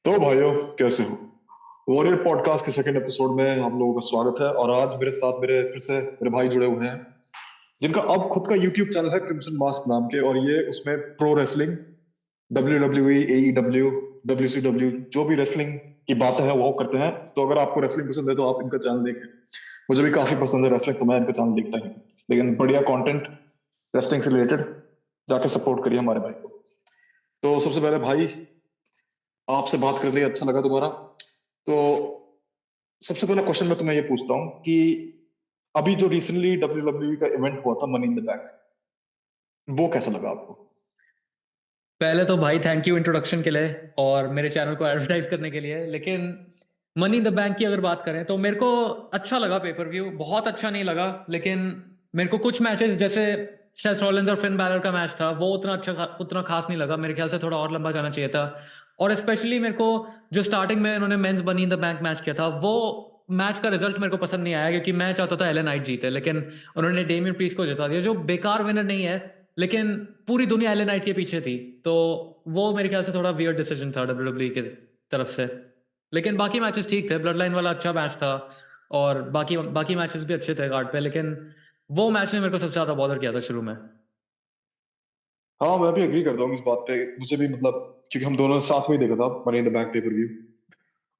तो भाइयों, कैसे हो? वॉरियर पॉडकास्ट के सेकंड एपिसोड में हम लोगों का स्वागत है। और आज मेरे साथ मेरे फिर से मेरे भाई जुड़े हुए हैं, जिनका अब खुद का यूट्यूब चैनल है क्रिम्सन मास्क नाम के। और ये उसमें pro wrestling, W W E, AEW, WCW, जो भी रेसलिंग की बातें हैं वो करते हैं। तो अगर आपको रेसलिंग पसंद है तो आप इनका चैनल देखें। मुझे भी काफी पसंद है रेसलिंग, तो मैं इनका चैनल देखता ही हूँ। लेकिन बढ़िया कंटेंट रेसलिंग से रिलेटेड, जाके सपोर्ट करिए हमारे भाई को। तो सबसे पहले भाई, आपसे बात करके अच्छा लगा दोबारा। तो सबसे पहला क्वेश्चन मैं तुम्हें ये पूछता हूँ कि अभी जो रिसेंटली WWE का इवेंट हुआ था, मनी इन द बैंक, वो कैसा लगा आपको? पहले तो भाई थैंक यू इंट्रोडक्शन के लिए और मेरे चैनल को एडवर्टाइज करने के लिए। लेकिन मनी इन द बैंक की अगर बात करें तो मेरे को अच्छा लगा पेपर व्यू, बहुत अच्छा नहीं लगा। लेकिन मेरे को कुछ मैचेस जैसे सेथ रॉलिंस और फिन बैलर का मैच था वो उतना खास नहीं लगा। मेरे ख्याल से थोड़ा और लंबा जाना चाहिए था। और स्पेशली मेरे को जो स्टार्टिंग में उन्होंने men's money in the bank match किया था, वो मैच का रिजल्ट मेरे को पसंद नहीं आया, क्योंकि मैं चाहता था एलन नाइट जीते, लेकिन उन्होंने डेमियन प्रीस्ट को जिता दिया, जो बेकार विनर नहीं है। लेकिन पूरी दुनिया एलन नाइट के पीछे थी, तो वो मेरे ख्याल से थोड़ा वियर्ड डिसीजन था डब्ल्यूडब्ल्यूई की तरफ से। लेकिन बाकी मैचेस ठीक थे, ब्लड लाइन वाला अच्छा मैच था और बाकी बाकी मैचेस भी अच्छे थे कार्ड पे। लेकिन वो मैच ने मेरे को सबसे ज्यादा बॉदर किया था शुरू में। हाँ, मैं भी एग्री करता हूँ इस बात पे। मुझे भी मतलब, क्योंकि हम दोनों ने साथ में ही देखा था money in the bank pay per view.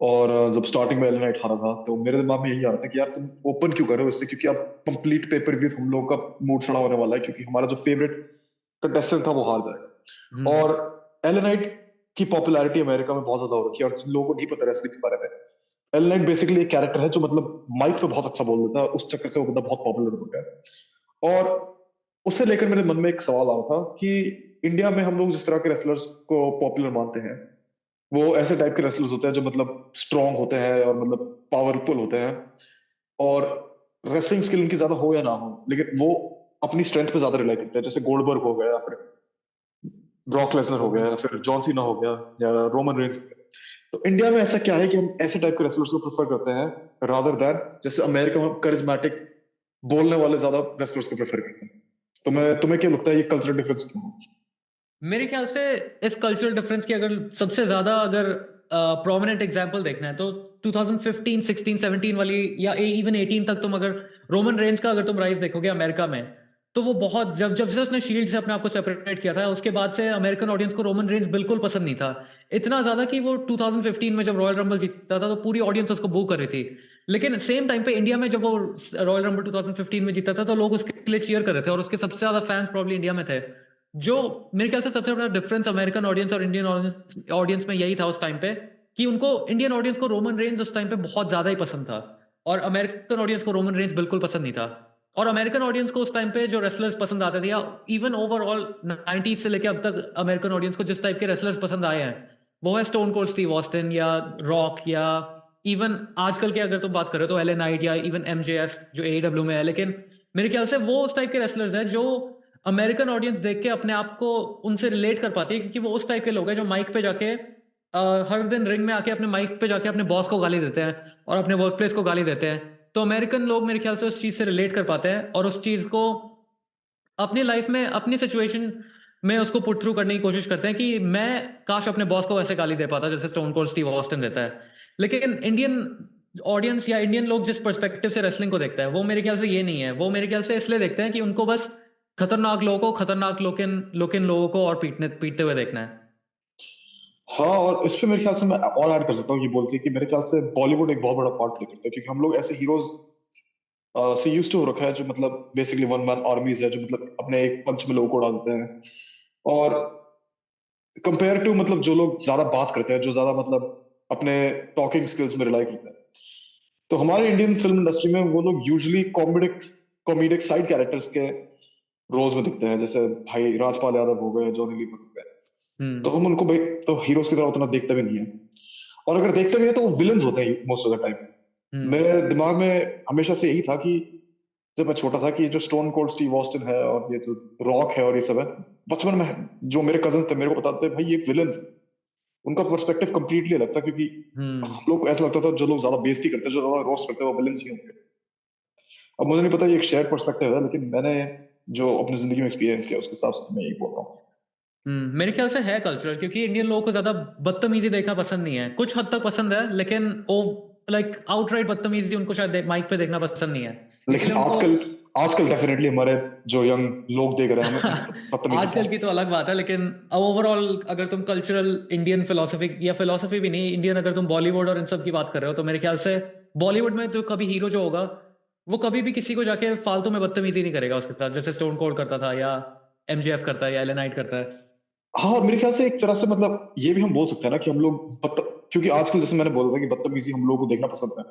और जब स्टार्टिंग में एलन नाइट हारा था तो मेरे दिमाग में यही आ रहा था कि यार तुम ओपन क्यों कर रहे हो इससे, क्योंकि अब कंप्लीट पेपर व्यू हम लोगों का मूड सड़ा होने वाला है, क्योंकि हमारा जो फेवरेट कंटेस्टेंट था वो हार जाएगा। हम्म। और एलन नाइट की पॉपुलैरिटी अमेरिका में बहुत ज्यादा हो रखी है, और जिन लोगों को नहीं पता रेसलिंग के बारे में, एल नाइट बेसिकली एक कैरेक्टर है जो मतलब माइक पे बहुत अच्छा बोल देता है। उस चक्कर से वो बंदा बहुत पॉपुलर हो गया है। और उससे लेकर मेरे मन में एक सवाल आ रहा था कि इंडिया में हम लोग जिस तरह के रेसलर्स को पॉपुलर मानते हैं, वो ऐसे टाइप के रेसलर्स होते हैं जो मतलब स्ट्रांग होते हैं और मतलब पावरफुल होते हैं। और रेसलिंग स्किल उनकी ज्यादा हो या ना हो, लेकिन वो अपनी स्ट्रेंथ पे ज्यादा रिलाई करते हैं। जैसे गोल्डबर्ग हो गया, या फिर ब्रॉक लेसनर हो गया, या फिर जॉन सीना हो गया, या रोमन रेंस हो गया। तो इंडिया में ऐसा क्या है कि हम ऐसे टाइप के रेसलर्स को प्रेफर करते हैं, रादर दैन जैसे अमेरिका में करिज्मेटिक बोलने वाले ज्यादा रेसलर्स को प्रेफर करते हैं? तो मैं तुम्हें क्या लगता है ये कल्चरल डिफरेंस क्यों है? मेरे ख्याल से इस कल्चरल डिफरेंस की अगर सबसे ज्यादा अगर प्रोमिनेंट एग्जांपल देखना है तो 2015, 16, 17 वाली या इवन 18 तक तुम अगर रोमन रेंज का अगर तुम राइज देखोगे अमेरिका में, तो वो बहुत जब जब से उसने शील्ड से अपने आप को सेपरेट किया था, उसके बाद से अमेरिकन ऑडियंस को रोमन रेंज बिल्कुल पसंद नहीं था। इतना ज्यादा कि वो 2015 में जब रॉयल रंबल जीता था तो पूरी ऑडियंस उसको बू कर रही थी। लेकिन सेम टाइम पे इंडिया में जब वो रॉयल रंबल 2015 में जीता था तो लोग उसके लिए चीयर कर रहे थे और उसके सबसे ज्यादा फैंस प्रॉब्ली इंडिया में थे। जो मेरे ख्याल से सबसे बड़ा डिफरेंस अमेरिकन ऑडियंस और इंडियन ऑडियंस में यही था उस टाइम पे, कि उनको इंडियन ऑडियंस को रोमन रेंज उस टाइम पे बहुत ज्यादा ही पसंद था और अमेरिकन ऑडियंस को रोमन रेंज बिल्कुल पसंद नहीं था। और अमेरिकन ऑडियंस को उस टाइम पे जो रेसलर्स पसंद आते थे, या इवन ओवरऑल 90s से लेके अब तक अमेरिकन ऑडियंस को जिस टाइप के रेसलर्स पसंद आए हैं, वो है स्टोन कोल्ड स्टीव ऑस्टिन या रॉक, या इवन आजकल के अगर तुम बात करो तो एलए नाइट या इवन एमजेएफ जो एडब्ल्यू में है। लेकिन मेरे ख्याल से वो उस टाइप के रेसलर्स हैं जो अमेरिकन ऑडियंस देख के अपने आप को उनसे रिलेट कर पाती है, क्योंकि वो उस टाइप के लोग हैं जो माइक पे जाके हर दिन रिंग में आके अपने माइक पे जाके अपने बॉस को गाली देते हैं और अपने वर्क प्लेस को गाली देते हैं। तो अमेरिकन लोग मेरे ख्याल से उस चीज से रिलेट कर पाते हैं और उस चीज को अपनी लाइफ में अपनी सिचुएशन में उसको पुट थ्रू करने की कोशिश करते हैं कि मैं काश अपने बॉस को वैसे गाली दे पाता जैसे स्टोन कोल्ड स्टीव ऑस्टिन देता है। लेकिन इंडियन ऑडियंस या इंडियन लोग जिस पर्सपेक्टिव से रेसलिंग को देखता है, वो मेरे ख्याल से ये नहीं है। वो मेरे ख्याल से इसलिए देखते हैं कि उनको बस खतरनाक लोगों को, खतरनाक लोकिन लोकिन लोगों को और पीटते हुए देखना है। हाँ, और इस पे मेरे ख्याल से मैं और ऐड कर सकता हूँ ये बोल के कि मेरे ख्याल से बॉलीवुड एक बहुत बड़ा पार्ट प्ले करता है, क्योंकि हम लोग ऐसे हीरोज से यूज टू हो रखा है जो मतलब बेसिकली वन मैन आर्मीज है, जो मतलब अपने एक पंच में लोगों को उड़ा देते हैं। और कंपेयर टू मतलब जो लोग ज्यादा बात करते हैं, जो ज्यादा मतलब अपने टॉकिंग स्किल्स में रिलाई करते हैं, तो हमारे इंडियन फिल्म इंडस्ट्री में वो लोग usually comedic comedic side characters के रोल्स में दिखते हैं। जैसे भाई राजपाल यादव हो गए, जॉनी लीवर हो गए। तो हम्म। हम उनको भाई तो हीरोज की तरह उतना देखते भी नहीं है। और अगर देखते भी है तो वो विलन्स होते हैं मोस्ट ऑफ द टाइम। हम्म। मेरे दिमाग में हमेशा से यही था कि जब मैं छोटा था कि जो स्टोन कोल्ड स्टीव ऑस्टिन है और ये जो रॉक है और ये सब है, बचपन में जो मेरे कजन थे मेरे को बताते थे भाई ये विलन्स। उनका पर्सपेक्टिव कंप्लीटली अलग था, क्योंकि हम्म। हम लोग को ऐसा लगता था जो लोग ज्यादा बेइज्जती करते हैं, जो ज्यादा रोस्ट करते हैं, वो विलन्स ही होंगे। अब मुझे नहीं पता ये एक शेयर पर्सपेक्टिव है, लेकिन मैंने जो अपनी जिंदगी में एक्सपीरियंस किया उसके हिसाब से मैं यही बोल रहा हूँ। मेरे ख्याल से है कल्चरल, क्योंकि इंडियन लोगों को ज्यादा बदतमीजी देखना पसंद नहीं है। कुछ हद तक पसंद है, लेकिन वो लाइक आउटराइट बदतमीजी उनको शायद माइक पे देखना पसंद नहीं है, लेकिन इसलिए उनको आजकल आजकल डेफिनेटली हमारे जो यंग लोग देख रहे हैं हमें बदतमीजी आजकल की बहुत तो अलग बात है, लेकिन ओवरऑल अगर तुम कल्चरल इंडियन फिलोसफी, या फिलोसफी भी नहीं, इंडियन अगर तुम बॉलीवुड और इन सब की बात कर रहे हो, तो मेरे ख्याल से बॉलीवुड में जो कभी हीरो जो होगा, वो कभी भी किसी को जाके फालतू में बदतमीजी नहीं करेगा उसके साथ, जैसे स्टोन कोल्ड करता था, या एमजेएफ करता है, या एलन नाइट करता है। हाँ, मेरे ख्याल से एक तरह से मतलब ये भी हम बोल सकते हैं ना कि हम लोग क्योंकि आजकल जैसे मैंने बोला था कि बदतमीजी हम लोग को देखना पसंद है,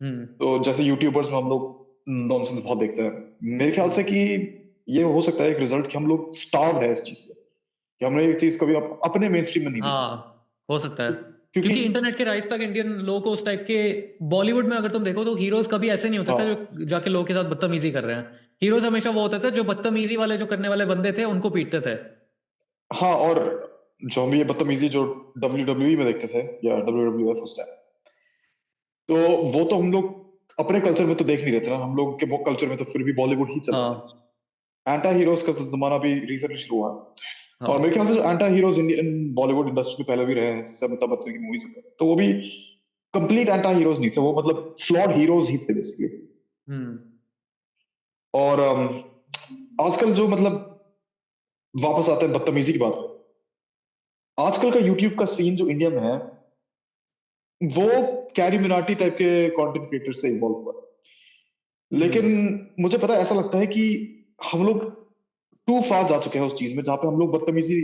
हम्म। तो जैसे यूट्यूबर्स में हम लोग नॉनसेंस बहुत देखते हैं। मेरे ख्याल से हम्म। कि ये हो सकता है एक रिजल्ट कि हम लोग स्टार्व्ड है इस चीज से, कि हमने ये चीज कभी अपने मेन स्ट्रीम में नहीं देखी। हाँ, हो सकता है, क्योंकि क्योंकि इंटरनेट के राइज तक इंडियन लोगों को उस टाइप के, बॉलीवुड में अगर तुम देखो तो हीरोज कभी ऐसे नहीं होते थे हाँ जो जाके लोगों के साथ बदतमीजी कर रहे हैं। हीरोज हमेशा वो होते थे जो बदतमीजी वाले जो करने वाले बंदे थे उनको पीटते थे। हाँ, और जो हम ये बदतमीजी जो WWE में देखते थे या WWF उस टाइम, तो वो तो हम लोग अपने कल्चर में तो देख नहीं रहे थे ना, हम लोग के वो कल्चर में तो फिर भी बॉलीवुड ही चल रहा हाँ। है। एंटा हीरोज का तो जमाना भी रिसेंटली शुरू हुआ है। और हाँ। मेरे ख्याल से जो एंटा हीरोज इंडियन बॉलीवुड इंडस्ट्री में पहले भी रहे हैं, जैसे अमिताभ बच्चन की मूवीज में, तो वो भी कंप्लीट एंटा हीरोज नहीं थे, वो मतलब फ्लॉड हीरोज ही थे बेसिकली। हम्म। और आजकल जो मतलब वापस आते हैं बदतमीजी की बात है, आजकल का यूट्यूब का सीन जो इंडिया में है, वो कैरी मिनाटी टाइप के कंटेंट क्रिएटर से इवॉल्व हुआ है। लेकिन हम्म। मुझे पता है, ऐसा लगता है कि हम लोग टू फार जा चुके हैं उस चीज में जहां पे हम लोग बदतमीजी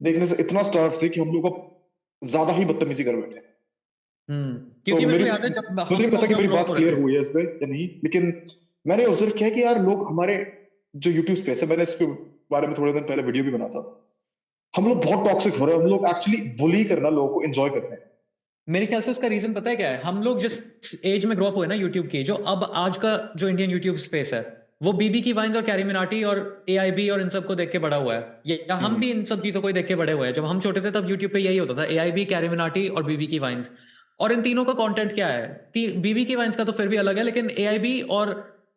देखने से इतना स्टार्व थे कि हम लोग अब ज्यादा ही बदतमीजी कर बैठे हैं। तो क्योंकि मेरे मेरी को याद है जब मुझे हम नहीं पता लोग कि जब मेरी ग्रो अप बात हो रहे क्लियर थे। हुई है इस पे या नहीं, लेकिन मैंने ऑब्जर्व किया कि यार लोग हमारे जो यूट्यूब स्पेस है, मैंने इसके बारे में थोड़े दिन पहले वीडियो भी बना था, हम लोग बहुत टॉक्सिक हो रहे हैं, हम लोग एक्चुअली बुली करना लोगों को एंजॉय करते हैं। मेरे ख्याल से उसका रीजन पता है क्या है? हम लोग जिस एज में ग्रो अप हुए ना यूट्यूब की, जो अब आज का जो इंडियन यूट्यूब स्पेस है, वो बीबी की वाइन्स और कैरी मिनाटी और एआईबी और इन सब को देख के बड़ा हुआ है। या हम हम्म। भी इन सब चीजों को ही देख के बड़े हुए हैं। जब हम छोटे थे तब यूट्यूब पे यही होता था, एआईबी, कैरी मिनाटी और बीबी की वाइन्स। और इन तीनों का कंटेंट क्या है? बीबी की वाइन्स का तो फिर भी अलग है, लेकिन एआईबी और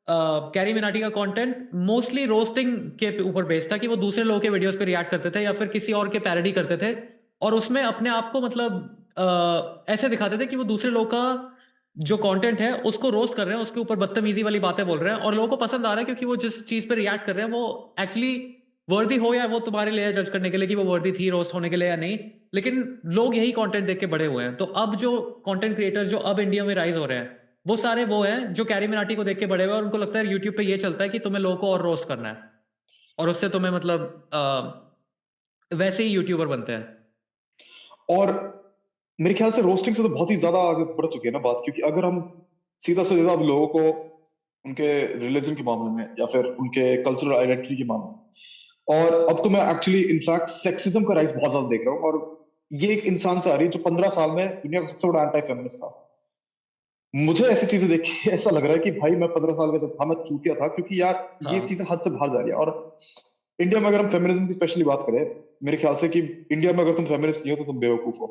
कैरी मिनाटी का कंटेंट मोस्टली रोस्टिंग के ऊपर बेस्ड था, कि वो दूसरे लोगों के वीडियोस पे रिएक्ट करते थे या फिर किसी और के पैरोडी करते थे, और उसमें अपने आप को मतलब ऐसे दिखाते थे कि वो दूसरे लोग का जो कंटेंट है उसको रोस्ट कर रहे हैं, उसके ऊपर बदतमीजी वाली बातें बोल रहे हैं, और लोगों को पसंद आ रहा है, क्योंकि वो जिस चीज पे रिएक्ट कर रहे हैं वो एक्चुअली वर्दी हो, या वो तुम्हारे लिए जज करने के लिए कि वो वर्दी थी रोस्ट होने के लिए या नहीं। लेकिन लोग यही कंटेंट देख के बड़े हुए हैं। तो अब जो कंटेंट क्रिएटर जो अब इंडिया में राइज हो रहे हैं, वो सारे वो हैं जो कैरी मिनाटी को देख के बड़े हुए हैं, और उनको लगता है यूट्यूब पे ये चलता है कि तुम्हें लोगों को और रोस्ट करना है, और उससे तुम्हें मतलब वैसे ही यूट्यूबर बनते हैं। और मेरे ख्याल से रोस्टिंग से तो बहुत ही ज्यादा आगे बढ़ चुके हैं ना बात, क्योंकि अगर हम सीधा से सीधा अब लोगों को उनके रिलीजन के मामले में या फिर उनके कल्चरल आइडेंटिटी के मामले में, और अब तो मैं एक्चुअली इनफैक्ट सेक्सिज्म का राइज बहुत ज्यादा देख रहा हूँ, और ये एक इंसान से आ रही है जो 15 साल में दुनिया का सबसे बड़ा एंटी फेमिनिस्ट था। मुझे ऐसी चीजें देख के ऐसा लग रहा है कि भाई मैं 15 साल का जब था मैं चूतिया था, क्योंकि यार ये हाँ। चीजें हद से बाहर जा रही है। और इंडिया में अगर हम फेमिनिज्म की स्पेशली बात करें, मेरे ख्याल से कि इंडिया में अगर तुम फेमिनिस्ट नहीं हो तो तुम बेवकूफ हो।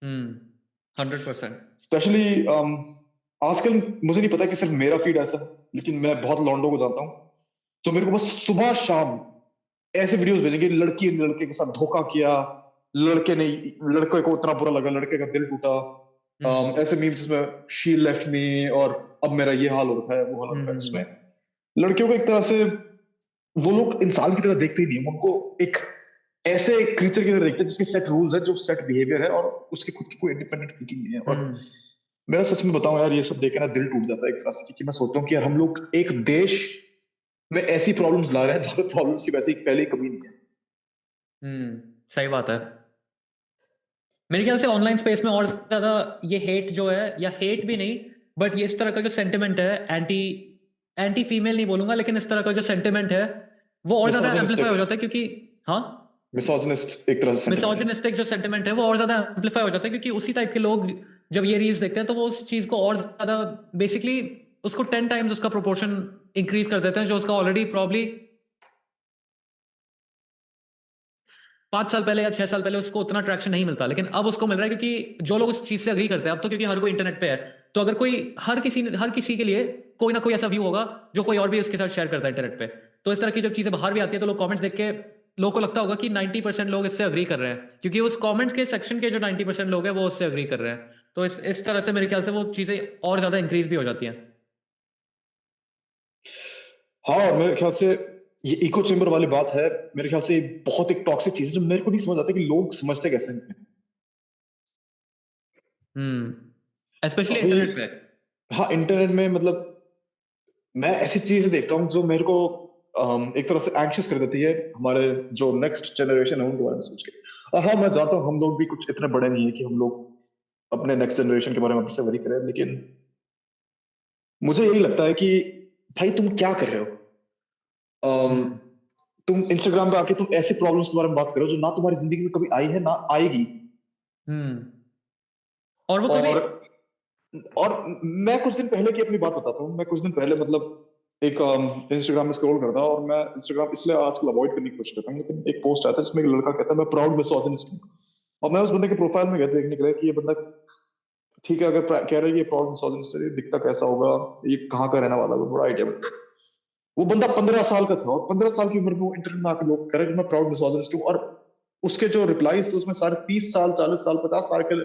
100%। स्पेशली आजकल मुझे नहीं पता कि सिर्फ मेरा फीड ऐसा है, लेकिन मैं बहुत लॉन्डो को जानता हूँ जो मेरे को बस सुबह शाम ऐसे वीडियोस भेजेंगे, लड़की ने लड़के के साथ धोखा किया, लड़के ने लड़के को इतना बुरा लगा, लड़के का दिल टूटा। हम्म। ऐसे मीम्स जिसमें शी लेफ्ट मी और अब मेरा ये हाल हो रखा है, वो हाल हो रखा है, हम्म। जिसमें लड़कियों को एक तरह से वो लोग इंसान की तरह देखते ही नहीं है, उनको एक ऐसे क्रीचर की तरह देखते हैं जिसके सेट रूल्स है, जो सेट बिहेवियर है, और उसकी खुद की कोई इंडिपेंडेंट थिंकिंग नहीं है। और हम्म। मेरा सच में बताऊं यार, ये सब देख के ना दिल टूट जाता है एक तरह से, क्योंकि मैं सोचता हूँ कि यार हम लोग एक देश में ऐसी प्रॉब्लम्स ला रहे हैं जहाँ पे प्रॉब्लम्स की वैसे ही पहले ही कमी नहीं है। सही बात है। मेरे ख्याल से ऑनलाइन स्पेस में और ज्यादा ये हेट जो है, या हेट भी नहीं, बट ये इस तरह का जो सेंटिमेंट है, एंटी एंटी फीमेल नहीं बोलूंगा, लेकिन इस तरह का जो सेंटिमेंट है वो और ज्यादा एम्पलीफाई मिसोजिनिस्टिक हो जाता है, क्योंकि हाँ, मिसोजिनिस्ट एक तरह से सेंटिमेंट है। मिसोजिनिस्टिक जो सेंटिमेंट है वो और ज्यादा एम्पलीफाई हो जाता है, क्योंकि उसी टाइप के लोग जब ये रील्स देखते हैं तो वो उस चीज को और ज्यादा बेसिकली उसको 10 टाइम्स उसका प्रोपोर्शन इंक्रीज कर देते हैं, जो उसका ऑलरेडी प्रॉब्ली 5 साल पहले या 6 साल पहले उसको उतना ट्रैक्शन नहीं मिलता, लेकिन अब उसको मिल रहा है, क्योंकि जो लोग उस चीज से अग्री करते हैं अब तो, क्योंकि हर कोई इंटरनेट पे है, तो अगर कोई हर किसी के लिए कोई ना कोई ऐसा व्यू होगा जो कोई और भी उसके साथ शेयर करता है इंटरनेट पे। तो इस तरह की जब चीजें बाहर भी आती है तो लोग कमेंट्स देख के लोगों को लगता होगा कि 90% लोग इससे अग्री कर रहे हैं, क्योंकि उस कमेंट्स के सेक्शन के जो 90% लोग हैं वो उससे अग्री कर रहे हैं। तो इस तरह से मेरे ख्याल से वो चीजें और ज्यादा इंक्रीज भी हो जाती हैं। हाँ, और मेरे ख्याल से ये इको चेम्बर वाली बात है, मेरे ख्याल से ये बहुत एक टॉक्सिक चीज है जो मेरे को नहीं समझ आता कि लोग समझते कैसे हैं। स्पेशली अभी इंटरनेट पे। हाँ, इंटरनेट में मतलब मैं ऐसी चीजें देखता हूँ जो मेरे को एक तरह से एंग्शियस कर देती है, हमारे जो नेक्स्ट जनरेशन है उनके बारे में सोच के। हाँ, मैं जानता हूँ हम लोग भी कुछ इतने बड़े नहीं है कि हम लोग अपने नेक्स्ट जनरेशन के बारे में आपसे वरी करें, लेकिन मुझे यही लगता है कि भाई तुम क्या कर रहे हो? अम, हम्म। तुम इंस्टाग्राम पे आके तुम ऐसे प्रॉब्लम्स के बारे में बात करो जो ना तुम्हारी जिंदगी में कभी आई है ना आएगी। हम्म। और वो कभी। और और मैं कुछ दिन पहले की अपनी बात बताता हूँ। मैं कुछ दिन पहले मतलब एक इंस्टाग्राम में स्क्रॉल करता और मैं इंस्टाग्राम इसलिए आजकल अवॉइड करने की कोशिश करता हूँ, लेकिन एक पोस्ट आता है जिसमें एक लड़का कहता है मैं प्राउड मिसोजिनिस्ट हूँ। और मैं उस बंदे के प्रोफाइल में गया देखने के लिए कि ये बंदा ठीक है, अगर कह रहा है ये प्राउड मिसोजिनिस्ट है, ये दिखता कैसा होगा, ये कहाँ का रहने वाला है, बड़ा आइडिया बनता है। वो बंदा 15 साल का था और 15 साल की उम्र में वो इंटरनेट में आकर लोग कह रहे हैं कि मैं प्राउड मिसोजिनिस्ट हूँ। और उसके जो रिप्लाईज थे उसमें सारे 30 साल 40 साल 50 साल के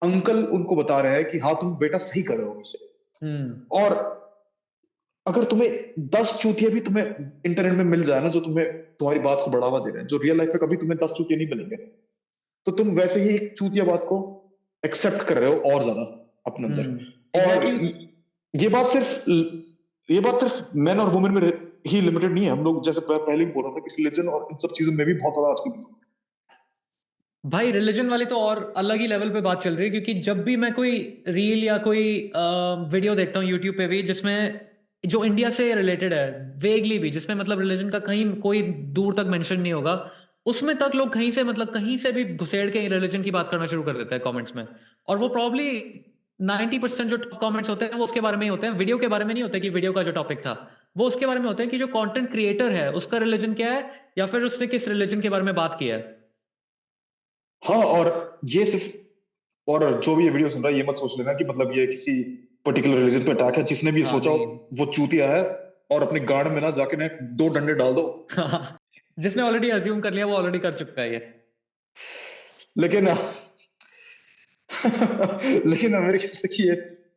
अंकल उनको बता रहे हैं कि हाँ तुम बेटा सही कर रहे हो इसे। हम्म। और अगर तुम्हें 10 चूतिया भी तुम्हें इंटरनेट में मिल जाए ना जो तुम्हें तुम्हारी बात को बढ़ावा दे रहे हैं, जो रियल लाइफ में कभी तुम्हें 10 चूतिया नहीं बनेंगे, तो तुम वैसे ही एक चूतिया बात को एक्सेप्ट कर रहे हो और ज्यादा अपने अंदर। और एग्जैक्टली। ये बात सिर्फ ये बात सिर्फ मैन और वुमेन में ही लिमिटेड नहीं है। हम लोग जैसे पहले भी बोल रहा था कि रिलीजन और इन सब चीजों में भी बहुत ज्यादा आजकल। भाई रिलीजन वाली तो और अलग ही लेवल पे बात चल रही है, क्योंकि जब भी मैं कोई रील या कोई वीडियो देखता हूँ यूट्यूब पे भी जिसमें जो इंडिया से रिलेटेड है, वेगली भी, जिसमें मतलब रिलीजन का कहीं कोई दूर तक मेंशन नहीं होगा, उसमें तक लोग कहीं से मतलब कहीं से भी घुसेड़ के रिलीजन की बात करना शुरू कर देते हैं कमेंट्स में। और वो प्रॉब्ली 90% जो कमेंट्स होते हैं वो उसके बारे में ही होते हैं, वीडियो के बारे में नहीं होते कि वीडियो का जो टॉपिक था वो उसके बारे में होते हैं कि जो कंटेंट क्रिएटर है उसका रिलीजन क्या है, या फिर उसने किस रिलीजन के बारे में बात किया है। हाँ, और ये सिर्फ और जो भी ये वीडियो सुन रहा है ये मत सोच लेना कि मतलब ये किसी पर्टिकुलर रिलीजन पे अटैक है। जिसने भी ये हाँ सोचा नहीं। वो चूतिया है, और अपने गार्ड में ना जाके ना 2 डंडे डाल दो। जिसने ऑलरेडी अज्यूम कर लिया वो ऑलरेडी कर चुका है ये। लेकिन लेकिन मेरे ख्याल से कि ये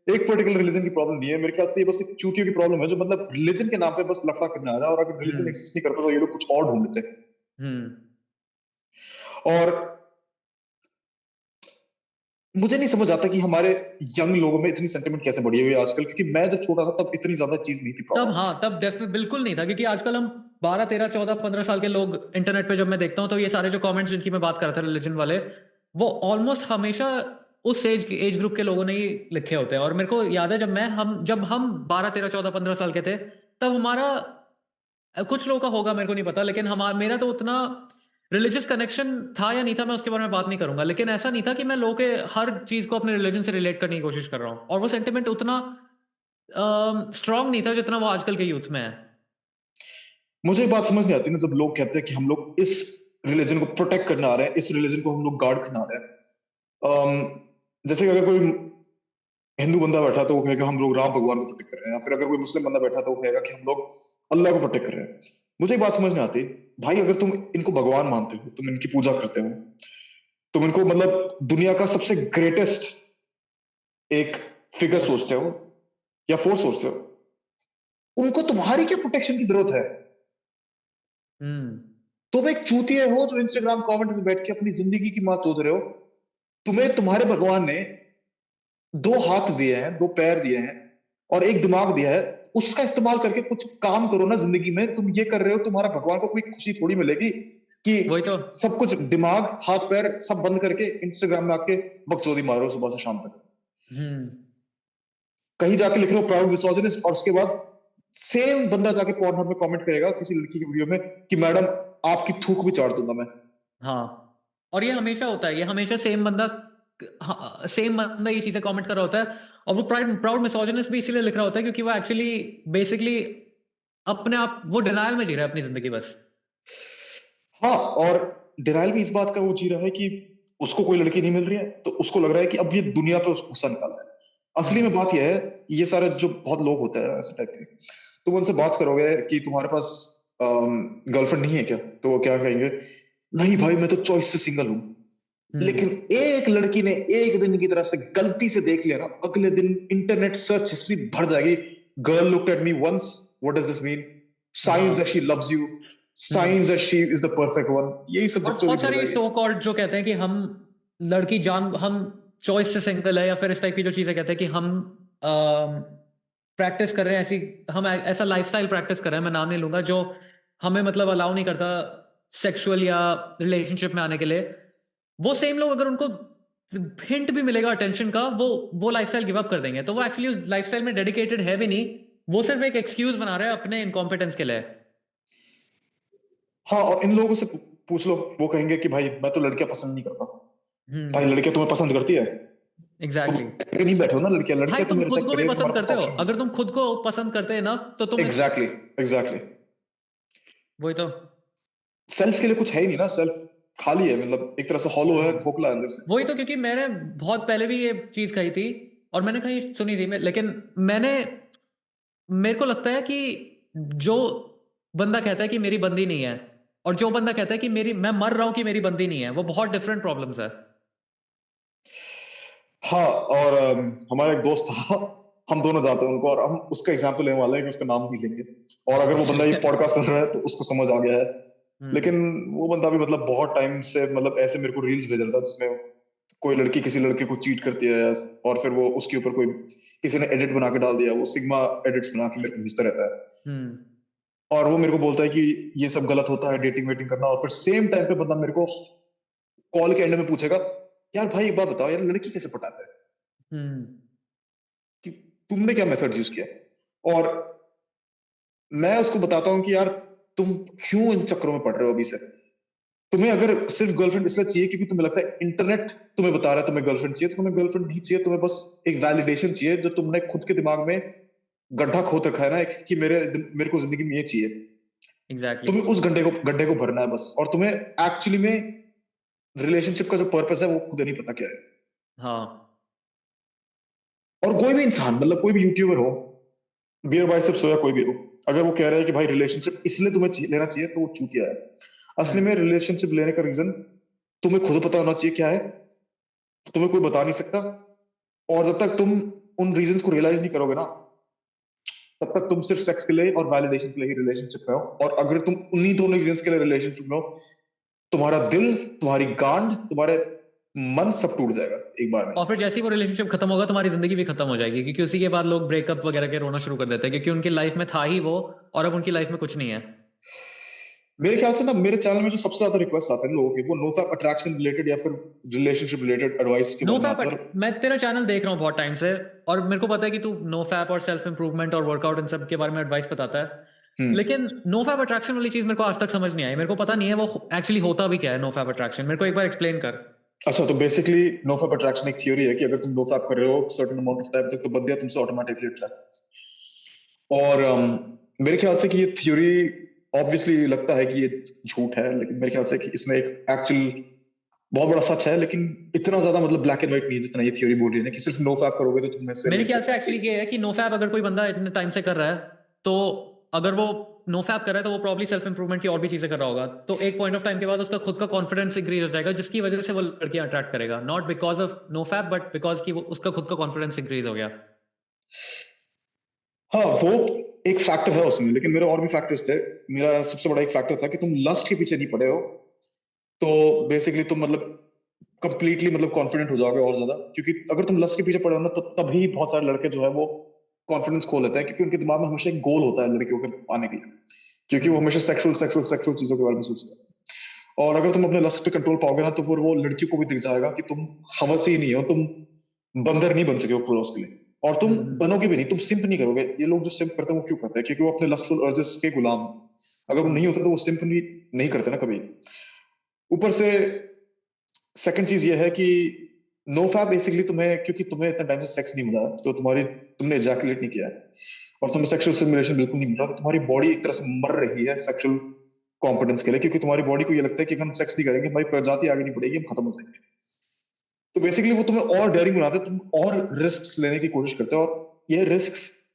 एक पर्टिकुलर रिलीजन की प्रॉब्लम नहीं है। मेरे ख्याल से ये बस एक चूतियों की प्रॉब्लम है जो मतलब रिलीजन के नाम पे बस लफड़ा करने आ रहा है, और अगर रिलीजन हम्म। एक्सिस्ट नहीं करता तो ये लोग कुछ और ढूंढ लेते हैं। हम्म। और मुझे नहीं समझ आता कि हमारे यंग लोगों में इतनी सेंटिमेंट कैसे बढ़ी हुई है आजकल, क्योंकि मैं जब छोटा था तब इतनी ज्यादा चीज नहीं थी तब प्रॉब्लम। हाँ, तब डेफिनेट बिल्कुल नहीं था, क्योंकि आजकल हम 12 13 14 15 साल के लोग इंटरनेट पे जब मैं देखता हूँ तो ये सारे जो कमेंट्स जिनकी मैं बात कर रहा था रिलीजन वाले, वो ऑलमोस्ट हमेशा उस एज ग्रुप के लोगों ने ही लिखे होते हैं। और मेरे को याद है जब हम 12 13 14 15 साल के थे, तब हमारा कुछ लोगों का होगा मेरे को नहीं पता, लेकिन हमारा मेरा तो उतना रिलीजियस कनेक्शन था या नहीं था मैं उसके बारे में बात नहीं करूंगा, लेकिन ऐसा नहीं था कि मैं लोगों के हर चीज को अपने रिलीजन से रिलेट करने की कोशिश कर रहा हूँ, और वो सेंटिमेंट उतना स्ट्रांग नहीं था जितना वो आजकल के यूथ में है। मुझे एक बात समझ नहीं आती ना जब लोग कहते हैं कि हम लोग इस रिलीजन को प्रोटेक्ट करने आ रहे हैं, इस रिलीजन को हम लोग गार्ड करने आ रहे हैं। जैसे कि अगर कोई हिंदू बंदा बैठा तो वो कहेगा हम लोग राम भगवान को प्रोटेक्ट कर रहे हैं, या फिर अगर कोई मुस्लिम बंदा बैठा तो वो कहेगा कि हम लोग अल्लाह को प्रोटेक्ट कर रहे हैं। मुझे एक बात समझ नहीं आती, भाई अगर तुम इनको भगवान मानते हो, तुम इनकी पूजा करते हो, तुम इनको मतलब दुनिया का सबसे ग्रेटेस्ट एक फिगर फोर्स। सोचते हो या फोर्स सोचते हो, उनको तुम्हारी क्या प्रोटेक्शन की जरूरत है? हम्म। तुम एक चूतिए हो जो इंस्टाग्राम कमेंट में बैठ के अपनी जिंदगी की मां चोद रहे हो। तुम्हें तुम्हारे भगवान ने 2 हाथ दिए हैं, 2 पैर दिए हैं और एक दिमाग दिया है। उसका इस्तेमाल करके कुछ काम करो ना जिंदगी में। तुम ये कर रहे हो, तुम्हारा भगवान को कोई खुशी थोड़ी मिलेगी कि वही तो। सब कुछ दिमाग हाथ पैर सब बंद करके इंस्टाग्राम में आके बकचोदी मारो सुबह से शाम तक। हम्म। कहीं जाके लिख रहे हो प्राउड मिसोजिनिस्ट, और उसके बाद सेम बंदा जाके पॉर्नहब में कमेंट करेगा किसी लड़की की वीडियो में कि मैडम आपकी थूक भी चाट दूंगा मैं। हाँ, और ये हमेशा होता है, ये हमेशा सेम बंदा ये चीजें कमेंट कर रहा होता है। और वो प्राउड प्राउड मिसोजिनिस्ट भी इसीलिए लिख रहा होता है क्योंकि वो एक्चुअली बेसिकली अपने आप वो डिनायल में जी रहा है अपनी जिंदगी बस। हाँ, और डिनाइल भी इस बात का वो जी रहा है कि उसको कोई लड़की नहीं मिल रही है तो उसको लग रहा है कि अब ये दुनिया पे उसको गुस्सा निकालना है। असली में हम्म। बात यह है, ये सारे जो बहुत लोग होते हैं ऐसे टाइप के, तुम उनसे बात करोगे कि तुम्हारे पास गर्लफ्रेंड नहीं है क्या, तो वो क्या कहेंगे, नहीं भाई मैं तो चॉइस से सिंगल हूँ। लेकिन एक लड़की ने एक दिन की तरफ से गलती से देख लिया ना, अगले दिन इंटरनेट सर्च हिस्ट्री भर जाएगी, girl looked at me once, what does this mean, signs that हाँ। She loves you, signs that she is the perfect one, यही सब और बच्चों की बहुत भर सारी जाएगी। सो कॉल्ड जो कहते हैं कि हम चॉइस से सिंगल है, या फिर इस टाइप की जो चीजें कहते हैं कि हम प्रैक्टिस कर रहे हैं ऐसी, हम ऐसा लाइफस्टाइल प्रैक्टिस कर रहे हैं, मैं नाम नहीं लूंगा, जो हमें मतलब अलाउ नहीं करता सेक्सुअल या रिलेशनशिप में आने के लिए। वो सेम लोग अगर उनको हिंट भी मिलेगा अटेंशन का, वो लाइफस्टाइल गिव अप कर देंगे। तो वो एक्चुअली उस लाइफस्टाइल में डेडिकेटेड है भी नहीं, वो सिर्फ एक एक्सक्यूज बना रहे हैं अपने इनकॉम्पिटेंस के लिए। हाँ, और इन लोगों से पूछ लो, वो कहेंगे कि भाई मैं तो लड़कियां पसंद नहीं करता। भाई हम्म। लड़कियां तुम्हें पसंद करती है? तुम एग्जैक्टली। करके नहीं बैठे हो ना, लड़कियां भाई लड़कियां तुम तुम्हें खुद रिजेक्ट को भी करेगी, पसंद तुम्हारे पास करते हो, ऑप्शन नहीं अगर तुम खुद को पसंद करते हैं ना, तो तुम है। इस एग्जैक्टली, एग्जैक्टली। वही तो। सेल्फ के लिए कुछ है ही नहीं ना, सेल्फ खाली है, मतलब एक तरह से हॉलो है, खोखला है अंदर से। वही तो, क्योंकि मैंने बहुत पहले भी ये चीज कही थी, और मैंने कहीं सुनी थी मैं, लेकिन मैंने मेरे को लगता है कि जो बंदा कहता है कि मेरी बंदी नहीं है, और जो बंदा कहता है कि मेरी मैं मर रहा हूं कि मेरी बंदी नहीं है, वो बहुत डिफरेंट प्रॉब्लम्स है। हाँ, और हमारा एक दोस्त था, हम दोनों जाते हैं उनको, और हम उसका एग्जाम्पल लेने वाले हैं कि उसका नाम नहीं लेंगे, और अगर वो बंदा ये चलिए। पॉडकास्ट सुन रहा है तो उसको समझ आ गया है। हम्म। लेकिन वो बंदा भी मतलब बहुत टाइम से मतलब ऐसे मेरे को रील्स भेज रहा था जिसमें कोई लड़की किसी लड़के को चीट करती है, और फिर वो उसके ऊपर कोई किसी ने एडिट बना के डाल दिया, वो सिग्मा एडिट्स बना के मेरे को भेजता रहता है, हम्म। और वो मेरे को बोलता है कि ये सब गलत होता है डेटिंग वेटिंग करना, और फिर सेम टाइम पे बंदा मेरे को कॉल के एंड में पूछेगा, यार भाई एक बात बताओ यार, लड़की कैसे पटाता है, हम्म। कि तुमने क्या मेथड यूज किया? और मैं उसको बताता हूँ कि यार तुम क्यों इन चक्करों में पड़ रहे हो अभी से? तुम्हें अगर सिर्फ गर्लफ्रेंड इसलिए चाहिए क्योंकि तुम्हें लगता है इंटरनेट तुम्हें बता रहा है तुम्हें गर्लफ्रेंड चाहिए, तो तुम्हें गर्लफ्रेंड नहीं चाहिए, तुम्हें बस एक वैलिडेशन चाहिए जो तुमने खुद के दिमाग में गड्ढा खोद रखा है ना एक, कि मेरे को जिंदगी में ये चाहिए। एग्जैक्टली। तुम्हें उस गड्ढे को भरना है बस, और तुम्हें एक्चुअली में रिलेशनशिप का जो पर्पस है वो खुद नहीं पता क्या है। हाँ। और कोई भी इंसान, मतलब कोई भी यूट्यूबर हो, बियर बाइसेप्स हो या कोई भी हो, अगर वो कह रहा है कि भाई रिलेशनशिप इसलिए तुम्हें लेना चाहिए, तो वो चूतिया है। असली हम्म। में रिलेशनशिप लेने का रीजन तुम्हें खुद पता होना चाहिए क्या है, तुम्हें कोई बता नहीं सकता, और जब तक तुम उन रीजंस को रियलाइज नहीं करोगे ना, तब तक तुम सिर्फ सेक्स के लिए और वैलिडेशन के लिए ही रिलेशनशिप में हो, और अगर तुम उन्हीं दोनों रीजंस के लिए रिलेशनशिप में हो, तुम्हारा दिल, तुम्हारी गांड, तुम्हारे मन सब टूट जाएगा एक बार में। और फिर जैसे ही वो रिलेशनशिप खत्म होगा, तुम्हारी जिंदगी भी खत्म हो जाएगी, क्योंकि उसी के बाद लोग ब्रेकअप वगैरह के रोना शुरू कर देते हैं, क्योंकि उनकी लाइफ में था ही वो, और अब उनकी लाइफ में कुछ नहीं है। मेरे ख्याल से ना मेरे चैनल में जो सबसे ज्यादा रिक्वेस्ट आते हैं लोगों के, वो नो फैप अट्रैक्शन रिलेटेड या फिर रिलेशनशिप रिलेटेड एडवाइस के नो बारे में फैप, आते हैं। और मैं तेरा चैनल देख रहा हूँ बहुत टाइम से, और मेरे को पता है कि तू नो फैप और सेल्फ इंप्रूवमेंट और वर्कआउट इन सब के बारे में एडवाइस बताता है, हम्म लेकिन नो फैप अट्रैक्शन वाली चीज मेरे को आज तक समझ नहीं आई। मेरे को पता नहीं है वो एक्चुअली होता भी क्या है नो फैप अट्रैक्शन, मेरे को एक बार एक्सप्लेन कर। अच्छा, तो बेसिकली नो फैप अट्रैक्शन एक थ्योरी है कि अगर तुम नो फैप कर रहे हो सर्टेन अमाउंट ऑफ टाइम तक, तो बंदे तुमसे ऑटोमेटिकली अट्रैक्ट। और मेरे ख्याल से कि ये थ्योरी, ऑब्वियसली लगता है कि ये झूठ है, लेकिन मेरे ख्याल से कि इसमें एक एक्चुअल बहुत बड़ा सच है, लेकिन इतना ज्यादा मतलब ब्लैक एंड व्हाइट नहीं है जितना ये थ्योरी बोल रही है ना, कि सिर्फ नो फैप करोगे तो तुम में से मेरे लड़की ख्याल से अट्रैक्ट एक्चुअली होगी। ये है कि नो फैप अगर कोई बंदा इतने टाइम से कर रहा है, तो अगर वो नो फैप कर रहा है, तो वो प्रॉब्ली सेल्फ इंप्रूवमेंट की और भी चीजें कर रहा होगा, तो एक पॉइंट ऑफ टाइम के बाद उसका खुद का कॉन्फिडेंस इंक्रीज हो जाएगा, जिसकी वजह से वो लड़कियां अट्रैक्ट करेगा, not because of no fap, but because की वो उसका खुद का कॉन्फिडेंस इंक्रीज हो गया। हाँ, वो एक फैक्टर है उसमें, लेकिन मेरे और भी फैक्टर्स थे। मेरा सबसे बड़ा एक फैक्टर था कि तुम लस्ट के पीछे नहीं पड़े हो, तो बेसिकली तुम मतलब कंप्लीटली मतलब कॉन्फिडेंट हो जाओगे और ज्यादा, क्योंकि अगर तुम लस्ट के पीछे पड़े हो ना, तो तभी बहुत सारे लड़के जो है वो कॉन्फिडेंस खो लेते हैं, क्योंकि उनके दिमाग में हमेशा एक गोल होता है लड़कियों के पाने के लिए, क्योंकि वो हम्म। हमेशा सेक्सुअल सेक्सुअल सेक्सुअल चीजों के बारे में सोचते हैं। और अगर तुम अपने लस्ट पे कंट्रोल पाओगे ना, तो फिर वो लड़कियों को भी दिख जाएगा कि तुम हवस ही नहीं हो, तुम बंदर नहीं बन चुके हो पूरा उसके लिए, और तुम बनोगे भी नहीं, तुम सिंप नहीं करोगे। ये लोग जो सिंप करते हैं वो क्यों करते हैं? क्योंकि वो अपने लस्टफुल अर्जेस के गुलाम हैं। अगर वो नहीं हम्म। होते तो वो सिंप नहीं करते ना कभी। ऊपर से सेकंड चीज ये है कि नो फैप बेसिकली तुम्हें, क्योंकि तुम्हें इतना टाइम से सेक्स नहीं मिला है, तो तुमने एजैकुलेट नहीं किया है, और तुम्हें सेक्सुअल स्टिमुलेशन बिल्कुल नहीं मिल रहा, तो तुम्हारी बॉडी एक तरह से मर रही है सेक्सुअल कॉम्पिटेंस के लिए, क्योंकि तुम्हारी बॉडी को ये लगता है कि अगर हम सेक्स नहीं करेंगे हमारी प्रजाति आगे नहीं बढ़ेगी, हम खत्म हो जाएंगे। तो बेसिकली वो तुम्हें और डेयरिंग बनाते हैं, तुम और रिस्क लेने की कोशिश करते हो, और ये रिस्क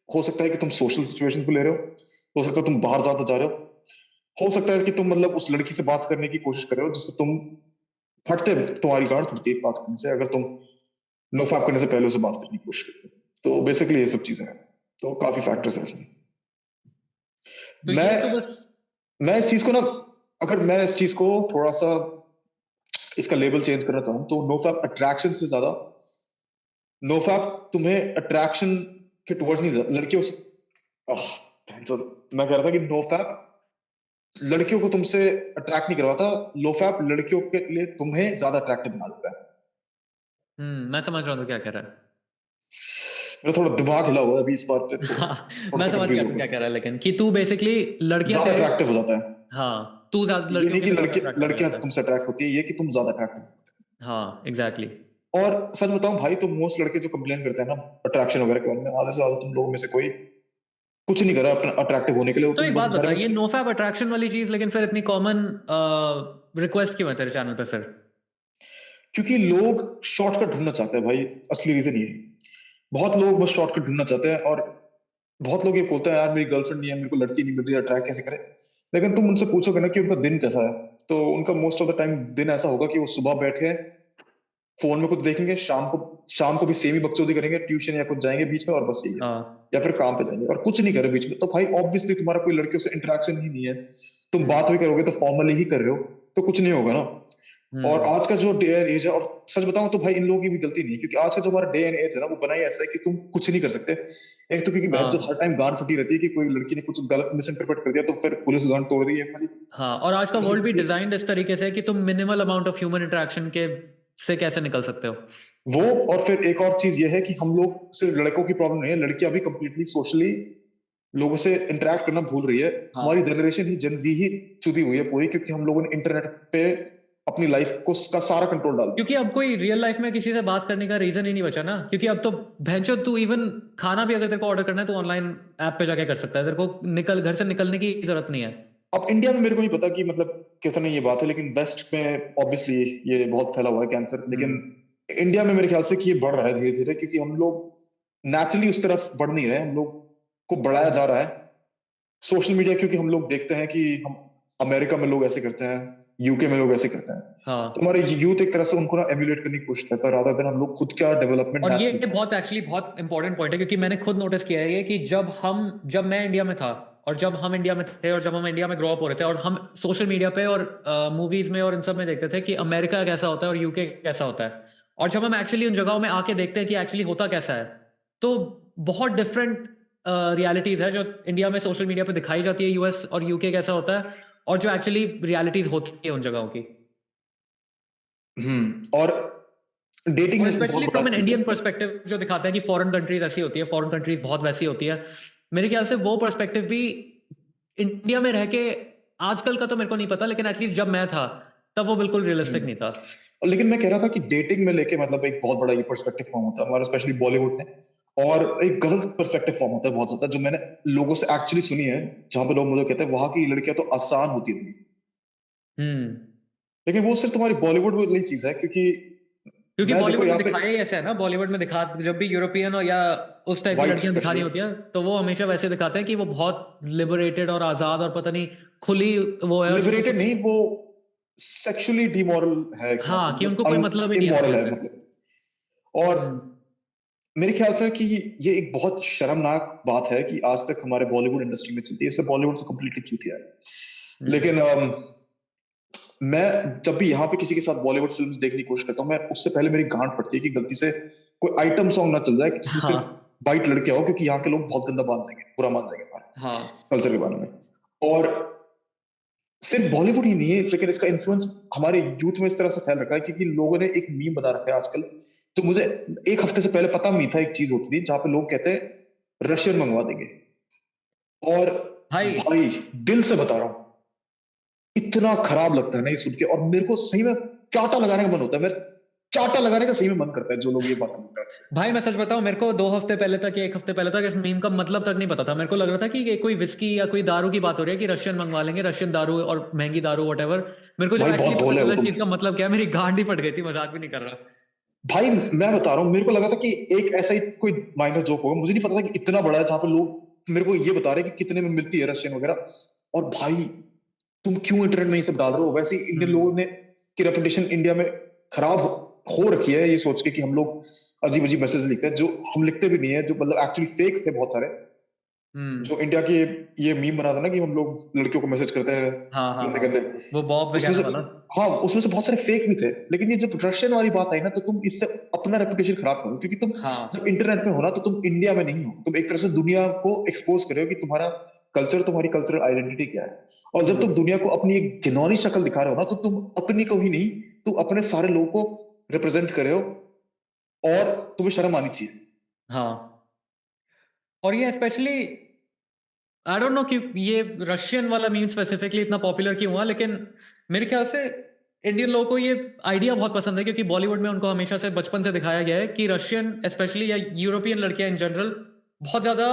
हो सकता है कि तुम सोशल सिचुएशन पे ले रहे हो सकता है तुम बाहर ज्यादा जा रहे हो, हो सकता है कि तुम मतलब उस लड़की से बात करने की कोशिश कर रहे हो जिससे तुम तुम्हारी गांड फटती है बात करने से, अगर तुम नो फैप करने से पहले उसे बात करने की कोशिश करते हो। तो बेसिकली ये सब चीजें हैं, तो काफी फैक्टर्स हैं इसमें। तो ये तो मैं बस मैं इस चीज को ना, अगर मैं इस चीज को थोड़ा सा इसका लेबल चेंज करना चाहूँ तो नो फैप अट्रैक्शन से ज्यादा, नो फैप तुम्हें अट्रैक्शन के टुवर्ड्स नहीं जाता लड़कियों से। आह, मैं कह रहा था कि नो फैप लड़कियों को तुमसे अट्रैक्ट नहीं करवाता, लो फैप लड़कियों के लिए तुम्हें ज्यादा अट्रैक्टिव बना देता है। मैं समझ रहा हूँ तू क्या कह रहा है। मेरा थोड़ा दिमाग हिला हुआ है अभी इस बात पे, तो हाँ, थोड़ा मैं सा समझ कंफ्यूज गया हो तू क्या कह गया। रहा है, लेकिन कि तू बेसिकली लड़कियां ज्यादा तेरे, अट्रैक्टिव हो जाता है, हाँ, तू ज्यादा ये लड़कियों नहीं के कि लिए ज्यादा अट्रैक्टिव हो लड़कियां जाता है। तुमसे अट्रैक्ट होती है, ये कि तुम ज्यादा अट्रैक्टिव होते हाँ, एग्जैक्टली। हो। और सच बताऊं भाई, तो मोस्ट लड़के जो कंप्लेन करते हैं ना अट्रैक्शन वगैरह के बारे में, आधे से ज्यादा तुम लोगों में से कोई कुछ नहीं कर रहा अपना अट्रैक्टिव होने के लिए, वो तो तुम एक बस बात घर बता, में। ये नोफैप अट्रैक्शन वाली चीज लेकिन फिर इतनी कॉमन रिक्वेस्ट क्यों है तेरे चैनल पे फिर? क्योंकि लोग शॉर्टकट ढूंढना चाहते हैं भाई, असली रीजन ये है। बहुत लोग बस शॉर्टकट ढूंढना चाहते हैं, और बहुत लोग ये बोलते हैं यार मेरी गर्लफ्रेंड नहीं है, मेरे को लड़की नहीं मिल रही है, ट्राई कैसे करें। लेकिन तुम उनसे पूछोगे ना कि उनका दिन कैसा है, तो उनका मोस्ट ऑफ द टाइम दिन ऐसा होगा कि वो सुबह बैठे फोन में कुछ देखेंगे, शाम को भी सेम ही बकचोदी करेंगे, ट्यूशन या कुछ जाएंगे बीच में, और बस यही है। हाँ। या फिर काम पे जाएंगे और कुछ नहीं करे बीच में, तो भाई ऑब्वियसली तुम्हारा कोई लड़कियों से इंटरेक्शन ही नहीं है। तुम बात भी करोगे तो फॉर्मली ही कर रहे हो, तो कुछ नहीं होगा ना। और हम्म। आज का जो डे एंड एज है, और सच बताऊं तो भाई इन लोगों की भी गलती नहीं है, क्योंकि आज का जो हमारा डे एंड एज है ना, वो बना ही ऐसा है कि तुम कुछ नहीं कर सकते। एक तो क्योंकि बहन जो हर हाँ। टाइम गांड फटी रहती है कि कोई लड़की ने कुछ गलत मिस इंटरप्रेट कर दिया तो फिर पुलिस गांड तोड़ दी है हमारी। हाँ, और आज का वर्ल्ड भी डिजाइंड इस तरीके से है कि तुम minimal amount of human interaction के से कैसे निकल सकते हो। वो और फिर एक और चीज ये है कि हम लोग, सिर्फ लड़कों की प्रॉब्लम नहीं है, लड़कियां भी कंप्लीटली सोशली लोगों से इंटरेक्ट करना भूल रही है। हमारी हाँ, जनरेशन ही जेनजी ही चुदी हुई है पूरी, क्योंकि हम लोगों ने इंटरनेट पे अपनी लाइफ को का सारा कंट्रोल डाल दिया। क्योंकि अब कोई रियल लाइफ में किसी से बात करने का रीजन ही नहीं बचा ना, क्योंकि अब तो भैंचो तू इवन खाना भी अगर तेरे को ऑर्डर करना है तो ऑनलाइन ऐप पे जाके कर सकता है, तेरे को घर से निकलने की जरूरत नहीं है। अब इंडिया में मेरे को नहीं पता कि मतलब कितना ये बात है, लेकिन वेस्ट में ऑब्वियसली ये बहुत फैला हुआ है कैंसर, लेकिन हम्म। इंडिया में मेरे ख्याल से कि ये बढ़ रहा है धीरे धीरे, क्योंकि हम लोग नेचुरली उस तरफ बढ़ नहीं रहे, हम लोग को बढ़ाया जा रहा है सोशल मीडिया, क्योंकि हम लोग देखते हैं कि हम अमेरिका में लोग ऐसे करते हैं, यूके में लोग ऐसे करते हैं, तो हाँ, हमारे यूथ एक तरह से उनको ना एम्यूलेट करने की कोशिश करता है, रादर देन हम लोग खुद का डेवलपमेंट और ये नेचुरली करें। बहुत एक्चुअली बहुत इंपॉर्टेंट पॉइंट है, क्योंकि मैंने खुद नोटिस किया है ये कि जब मैं इंडिया में था और जब हम इंडिया में थे और जब हम इंडिया में ग्रो अप हो रहे थे और हम सोशल मीडिया पे और मूवीज में और इन सब में देखते थे कि अमेरिका कैसा होता है और यूके कैसा होता है, और जब हम एक्चुअली उन जगहों में आके देखते हैं कि एक्चुअली होता कैसा है, तो बहुत डिफरेंट रियलिटीज है जो इंडिया में सोशल मीडिया पे दिखाई जाती है, यूएस और यूके कैसा होता है, और जो एक्चुअली रियलिटीज होती है उन जगहों की। और डेटिंग और में बहुत स्पेशली बड़ा फ्रॉम एन चीज है इंडियन इसमें। पर्सपेक्टिव जो दिखाता है कि फॉरेन कंट्रीज ऐसी होती है, फॉरेन कंट्रीज बहुत वैसी होती है, मेरे ख्याल से वो पर्सपेक्टिव भी इंडिया में रह के, आजकल का तो मेरे को नहीं पता, लेकिन एटलीस्ट जब मैं था तब वो बिल्कुल रियलिस्टिक नहीं था। और लेकिन मैं कह रहा था कि डेटिंग में लेके मतलब एक बहुत बड़ा ये पर्सपेक्टिव फॉर्म होता है हमारा, स्पेशली बॉलीवुड में, और एक गलत पर्सपेक्टिव फॉर्म होता है बहुत ज्यादा, जो मैंने लोगों से एक्चुअली सुनी है, जहां पे लोग मुझे कहते हैं वहां की लड़कियां तो आसान होती होंगी। हम्म। लेकिन वो सिर्फ तुम्हारी बॉलीवुड में नहीं चीज है, क्योंकि क्योंकि मैं देखो बॉलीवुड में यहाँ पे दिखाया ही ऐसा है ना, बॉलीवुड में दिखा जब भी यूरोपियन या उस टाइप की वाइट लड़कियां दिखानी स्पेशली होती है तो वो हमेशा वैसे दिखाते हैं कि वो बहुत लिबरेटेड और आजाद और पता नहीं खुली वो है, और जिनको लिबरेटेड कुछ, नहीं, वो सेक्सुअली डिमोरल है एक तरह से, हाँ, कि उनको कोई मतलब मतलब ही नहीं है इमोरल दुनिया है से। मतलब। और हम्म। मेरे ख्याल से कि ये एक बहुत शर्मनाक बात है कि आज तक हमारे बॉलीवुड इंडस्ट्री में चलती है, इसलिए बॉलीवुड से कंप्लीटली चूतिया है। हम्म। लेकिन मैं जब भी यहाँ पे किसी के साथ बॉलीवुड फिल्म्स देखने की कोशिश करता हूँ, मैं उससे पहले मेरी गांड पड़ती है कि गलती से कोई आइटम सॉन्ग ना चल जाए जिसमें सिर्फ हाँ। वाइट लड़कियां हो, क्योंकि यहाँ के लोग बहुत गंदा मान जाएंगे, बुरा मान जाएंगे हमारे हाँ। कल्चर के बारे में। और सिर्फ बॉलीवुड ही नहीं है, लेकिन इसका इन्फ्लुएंस हमारे यूथ में इस तरह से फैल रखा है, क्योंकि लोगों ने एक मीम बना रखा है आजकल, तो मुझे एक हफ्ते से पहले पता नहीं था, एक चीज होती थी जहां पे लोग कहते हैं रशियन मंगवा देंगे। और भाई, भाई दिल से बता रहा हूँ, इतना खराब लगता है ना ये सुन के, और मेरे को सही में चाटा लगाने का मन होता है, मेरे चाटा लगाने का सही में मन करता है जो लोग ये बात करते हैं। भाई मैं सच बताऊं, मेरे को 2 हफ्ते पहले तक या 1 हफ्ते पहले तक इस मीम का मतलब तक नहीं पता था। मेरे को लग रहा था कि ये कोई विस्की या कोई दारू की बात हो रही है कि रशियन मंगवा लेंगे, रशियन दारू और महंगी दारू वटेवर। मेरे को जब भाई एक्चुअली बहुत पता भोले हो चला इस तुम। चीज का मतलब क्या है, मेरी गांड ही फट गई थी, मजाक भी नहीं कर रहा। भाई मैं बता रहा हूँ, मेरे को लगा था कि एक ऐसा ही कोई माइनर जोक होगा, मुझे नहीं पता था कि इतना बड़ा है, जहां पे लोग मेरे को ये बता रहे हैं कि कितने में मिलती है रशियन वगैरह। और भाई तुम क्यों इंटरनेट में ये सब डाल रहे हो? वैसे ही इंडियन लोगों ने की रेपुटेशन इंडिया में खराब हो रखी है, ये सोच के कि हम लोग अजीब अजीब मैसेज लिखते हैं, जो हम लिखते भी नहीं है, जो मतलब एक्चुअली फेक थे बहुत सारे। जो इंडिया की ये मीम बना था ना कि हम लोग लड़कियों को मैसेज करते हैं हाँ हाँ गंदे हाँ, गंदे, वो बॉब उसमें वगैरह से, वाला। हाँ उसमें से बहुत सारे फेक भी थे। लेकिन ये जब रशियन वाली बात आई ना, तो तुम इससे अपना रेपुटेशन खराब करो, क्योंकि तुम हाँ जब इंटरनेट में हो ना, तो तुम इंडिया में नहीं हो, तुम एक तरह से दुनिया को एक्सपोज कर रहे हो कि तुम्हारा कल्चर, तुम्हारी कल्चरल आइडेंटिटी क्या है। और जब तुम दुनिया को अपनी एक घिनौनी शक्ल दिखा रहे हो ना, तो तुम अपनी को ही नहीं, तुम अपने सारे लोगों को रिप्रेजेंट कर रहे हो, और तुम्हें शर्म आनी चाहिए। हाँ। और ये स्पेशली आई डोंट नो कि ये रशियन वाला मीम स्पेसिफिकली इतना पॉपुलर क्यों हुआ, लेकिन मेरे ख्याल से इंडियन लोगों को ये आइडिया बहुत पसंद है, क्योंकि बॉलीवुड में उनको हमेशा से बचपन से दिखाया गया है कि रशियन स्पेशली या यूरोपियन लड़कियां इन जनरल बहुत ज़्यादा